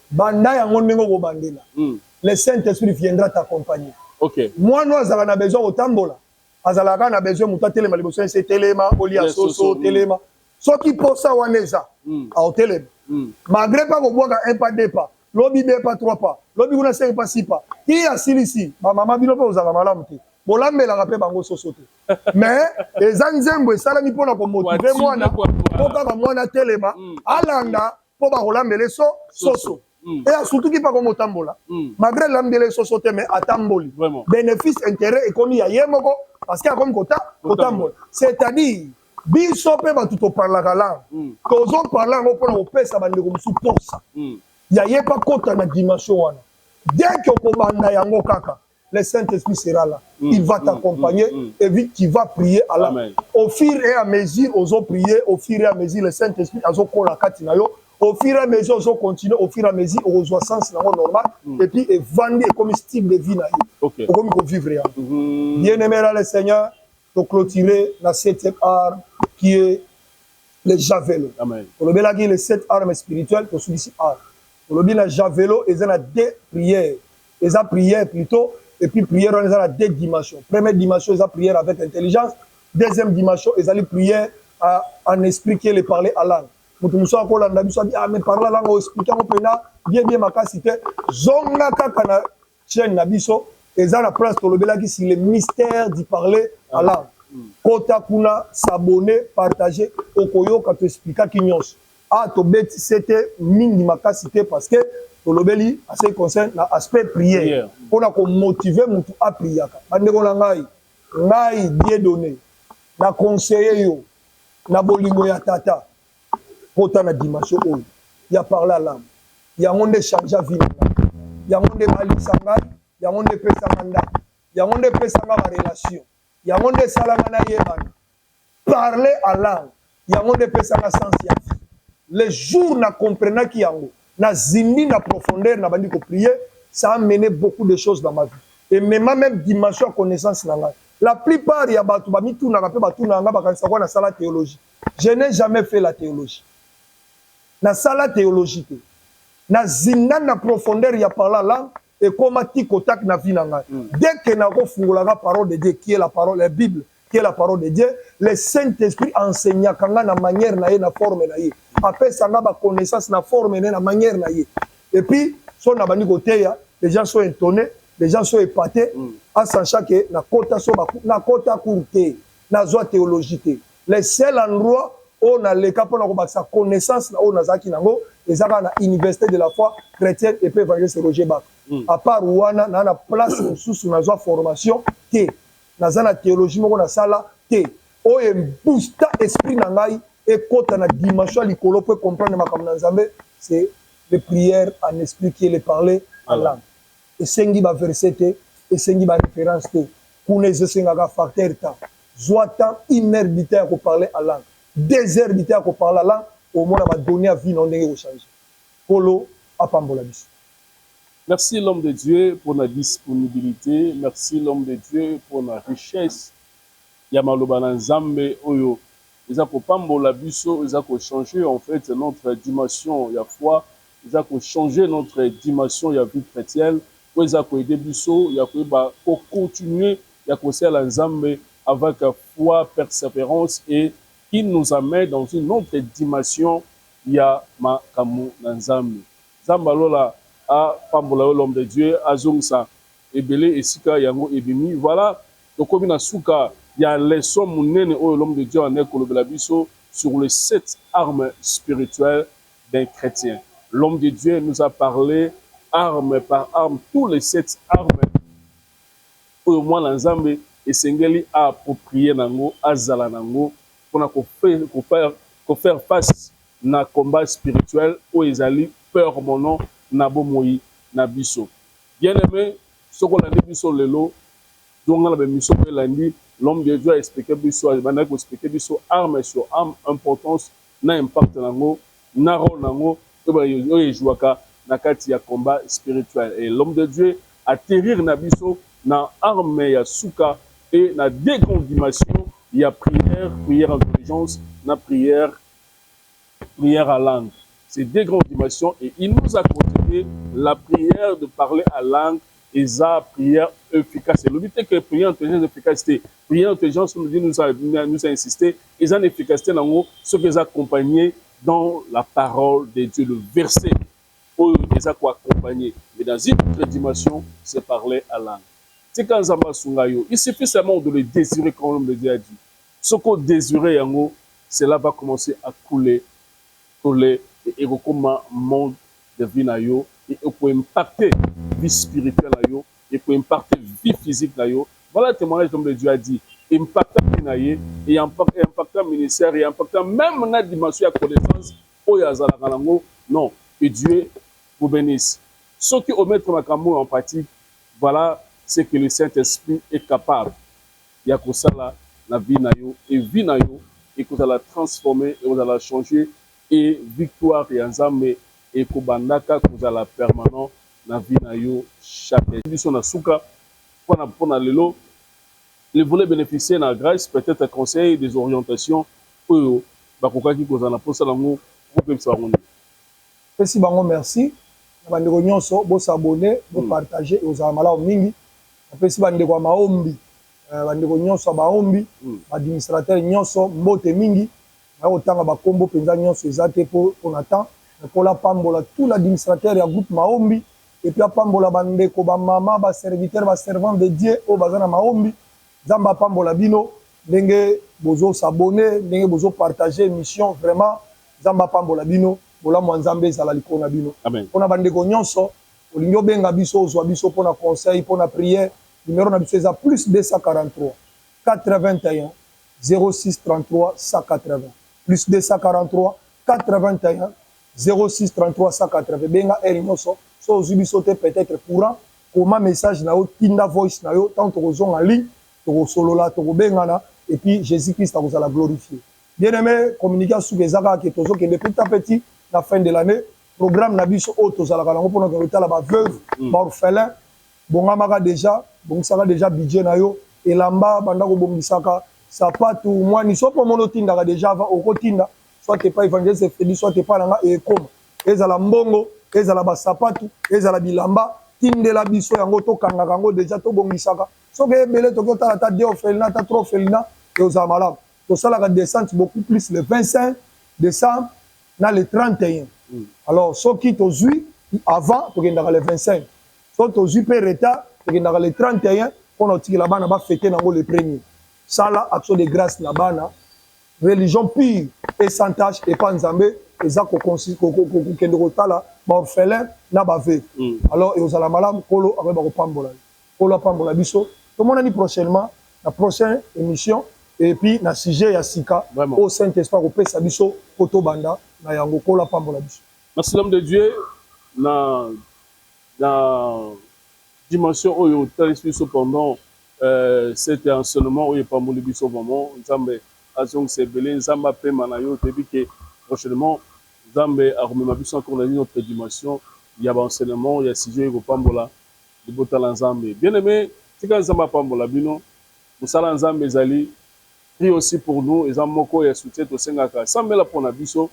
Speaker 2: Banda yango ndenge ko bandela. Le Saint-Esprit viendra t'accompagner.
Speaker 1: OK.
Speaker 2: Moi, nous avons besoin de tambola. Nous avons besoin de téléma. Nous avons téléma, olia soso, téléma. Ce qui pense ça, on est ça. Au téléma. Malgré pas qu'on voit un pas, 2 pas. Lobby 2 pas, 3 pas. Lobby on a 5 pas, 6 pas. Qui a ici? Ma maman dit non pas aux alamala. Bolambe la rappelle bango soso. Mais les anzembo ça la mi pona ko motiver moi na. Poka moi na téléma. Alanda pour ba bolambe les soso. Et surtout qui pas comme otambola. Malgré l'ambele société mais atamboli. Bénéfice intérêt économie ya yemoko parce qu'il y a comme otambola. C'est-à-dire biso pe ba tout parler la langue. Kozo parler ngo pona opesa bande ko musu posa. ya ye pas kota na dimension wana. Dès que komanda yango kaka, le Saint-Esprit sera là. Il va t'accompagner et vite tu vas prier Allah. Au fur et à mesure, aux autres prier, au fur et à mesure, le Saint-Esprit a zo kola katina yo. Au fur et à mesure, aux autres continuer, au fur et à mesure, aux reçoit sens normal et puis et vendre comme style de vie na yo. Comme il faut vivre. Bien aimé là le Seigneur, pour clôturer la 7e art qui est le javelot. Pour le bel les 7 armes spirituelles pour celui-ci art. Pour le bien javelot, ils ont la 2 prières. Ils ont prière plutôt. Et puis, prière, on a 2 dimensions. Première dimension, ils ont prière avec intelligence. Deuxième dimension, ils ont prière en esprit qui est le parler à langue. Mutumso akola ndabiso dit ah mais parler la langue expliquer on peut là bien makasite zonga kaka na chaîne nabiso ils ont la place pour le belaki sur le mystère d'y parler à langue. Kota kuna s'abonner, partager okoyo quand tu expliquer kinyos. Ah to bet c'était mingi makasite parce que pour le beli à ce qui concerne l'aspect prière. On a comme motiver mutu à prier. Bandeko na ngai Dieu donné. Na conseiller yo. Na bolingo ya tata. Kota na dimension o. Ya parler langue. Ya ngonde changer vie. Ya ngonde balisanga, ya ngonde pesanga nda. Ya ngonde pesanga ma relation. Ya ngonde salanga na yebana. Parler à langue. Ya ngonde pesanga sens ya vie. Les jours na comprenant qui yango. Na zindi na profondeur na bandi ko prier, ça a amené beaucoup de choses dans ma vie. Et même dimension connaissance na ngai. La plupart ya batu ba mitu na pe batu na nga ba kanisa kwa na sala théologie. Je n'ai jamais fait la théologie. Na sala théologie te. Na zinda na profondeur ya parla langue et comment ti kotak na vie na ngai. Dès que na ko fungola la parole de Dieu qui est la parole la Bible qui est la parole de Dieu, le Saint-Esprit enseigne kanga na manière na ye na forme na ye. Après ça n'a pas connaissance na forme na manière na ye. Et puis son abani côté les gens sont étonnés, les gens sont épatés en sachant que na kota so na kota courte, na zo théologie. Le seul endroit où on a le cap pour na sa connaissance na on a zaki nango, les à na université de la foi chrétienne et puis évangéliste Roger Bach. À part wana na place sous na zo formation té. Na zana théologie moko na sala té. O e booster esprit na ngai et quand on a dimension likolo peut comprendre makambo na Nzambe, c'est les prières en esprit qui est le parler en langue. Et sengi ba verset et sengi ba référence te. Kuneze senga facteur ta. Zoatan 1 heure du temps pour parler en langue. 2 heures du temps pour parler en langue, au moins va donner à vie non ndenge changer. Polo apambola biso.
Speaker 1: Merci l'homme de Dieu pour la disponibilité, merci l'homme de Dieu pour la richesse. Yamaloba na Nzambe oyo. Ils ont pambola biso, ils ont changé en fait notre dimension ya foi, ils ont changé notre dimension ya vie chrétienne, ils ont aider biso, il y a pour continuer, il y a conseil à Nzambe avec foi, persévérance et qui nous amène dans une autre dimension ya makamu na Nzambe. Zambalola a pambola l'homme de Dieu azongsa ebele esika yango ebimi. Voilà, donc comme na suka il y a les sommes monene où l'homme de Dieu en est biso sur les 7 armes spirituelles d'un chrétien. L'homme de Dieu nous a parlé arme par arme, tous les 7 armes. Au moins l'ensemble et sengeli a approprié nango, azala nango, pour faire face na combat spirituel où ils allaient peur mon nom na bomoi na biso. Bien aimé, ce qu'on a dit biso lelo, donc on a mission lundi. L'homme de Dieu a expliqué arme sur arme, importance, na impact nango, na rôle nango, et jouaka na kati ya combat spirituel. Et l'homme de Dieu a terrir na biso na arme ya suka et na deux grandes dimensions, il y a prière, prière intelligence, na prière à langue. C'est deux grandes dimensions et il nous a conseillé la prière de parler à langue. Et ça, prière efficace. Le but est que prière intelligence efficacité. Prière intelligence, nous a insisté, et ça efficacité, ce qu'ils ont accompagné dans la parole de Dieu, le verset où ils ont accompagné. Mais dans une autre dimension, c'est parler à langue. C'est quand il suffit seulement de le désirer, comme l'homme de Dieu a dit. Ce qu'on désirait, cela va commencer à couler, et comment monde devient et pour impacter la vie spirituelle et pour impacter la vie physique. Voilà le témoignage que Dieu a dit. Impactant et impactant ministère et impactant même la dimension de la connaissance. Non, que Dieu vous bénisse. Ceux qui omettent Makambo en pratique, voilà ce que le Saint-Esprit est capable. Il y a que ça là, la vie na yo, et vie na yo, et que vous allez transformer, et vous allez changer, et victoire et ensemble, et que bandaka, que vous allez permanent, la vie na yo, chaque édition na souka, pour na lelo, les volets bénéficier de la grâce, peut-être un conseil, des orientations, pour bakokaki que vous allez pour ça l'amour, pour que ça ronde.
Speaker 2: Merci bango, merci. Bandeko nyonso, bo s'abonner, bo partager, et vous allez malade mingi. Merci bandeko maombi. Bandeko nyonso baombi administrateur nyonso mbote mingi na otanga bakombo penza nyonso ezate pour on attend pour la pambola tout l'administrateur ya groupe maombi et puis pambola bandeko ba mama ba serviteur ba servant de Dieu o bazana maombi zamba pambola bino ndenge bozo s'abonner ndenge bozo partager émission vraiment zamba pambola bino bola mwanzambe ezala likona bino
Speaker 1: amen
Speaker 2: pona bandeko nyonso olingo benga biso ozwa biso pona conseil pona prière. Numéro d'habitude est plus 243 81 06 33 180. Plus 243 81 06 33 180. Benga Erinoso. So Zubisote peut-être courant. Comment message na yo, tinda voice na yo, tant que vous en ligne, to solo là, to bengana, et puis Jésus-Christ vous a glorifié. Bien aimé, communiquer sur les agas qui tozo qui depuis petit à petit, la fin de l'année, programme nabiso auto za la galango pour nous la veuve, orphelin, bongamaka déjà. Bon, ça va déjà budget na yo et lamba banda ko bongisaka sapatu moi ni so po mono tinda déjà avant au tinda soit t'es pas évangéliste Félix soit t'es pas langa et comme ezala mbongo ezala ba sapatu ezala bilamba tindela biso yango to kanga kango déjà to bongisaka so ke belé to ko ta de orphelina ta trop orphelina et aux amalab to ça la descente beaucoup plus le 25 décembre na le 31 alors so qui to zui avant to genda le 25 so to zui pe retard dans le 31, on a tiré la bana va fêter dans le premier. Ça là, action de grâce la bana, religion pure et sans tâche et pas nzambe, et ça qu'on consiste qu'on rotala, orphelin na bavé. Alors et aux alamalam kolo avec ba pambola. Kolo pambola biso. Tout le monde a dit prochainement la prochaine émission et puis na sujet ya sika au Saint-Esprit au pesa biso poto banda na yango kolo pambola biso.
Speaker 1: Merci l'homme de Dieu na dimension où il pendant cet enseignement où il n'y a pas de biso vraiment Nzambe azong sebele Nzamba pe manayo tebi que prochainement Nzambe a remis ma biso encore dans une autre dimension il y a enseignement il y a sujet ko pambola de botala Nzambe bien aimé tika Nzamba pambola bino musala Nzambe ezali prie aussi pour nous et moko ya soutien to sengaka sambela pour na biso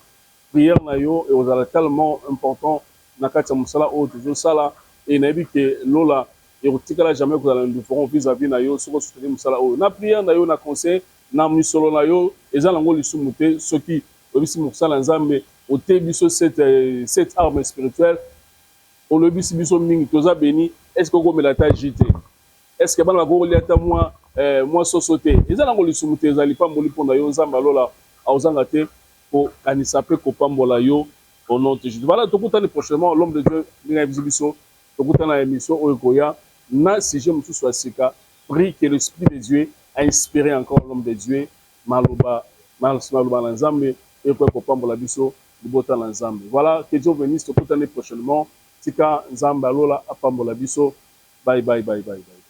Speaker 1: prière na yo et aux tellement important na kati musala o toujours sala et nabi que lola et otikala jamais que nous ferons vis-à-vis na yo soko soutenir musala o na prière na yo na conseil na misolo na yo ezala ngo lisumuté ceux qui obisi musala Nzambe ote biso cette arme spirituelle on le bisi biso mingi toza béni est-ce que ko melata jité est-ce que bana ko liata moi sosoté ezala ngo lisumuté ezali pa mboli ponda yo Nzamba lola auzanga te ko kanisa pe ko pambola yo au nom de Jésus. Voilà, tout le temps prochainement l'homme de Dieu n'ira biso tout le temps la émission Oikoya na si je me suis soit sika prie que l'esprit de Dieu a inspiré encore l'homme de Dieu maloba Nzambe et ko pambola biso libota Nzambe. Voilà, que Dieu bénisse tout le temps prochainement tika Nzamba lola apambola biso bye bye bye bye.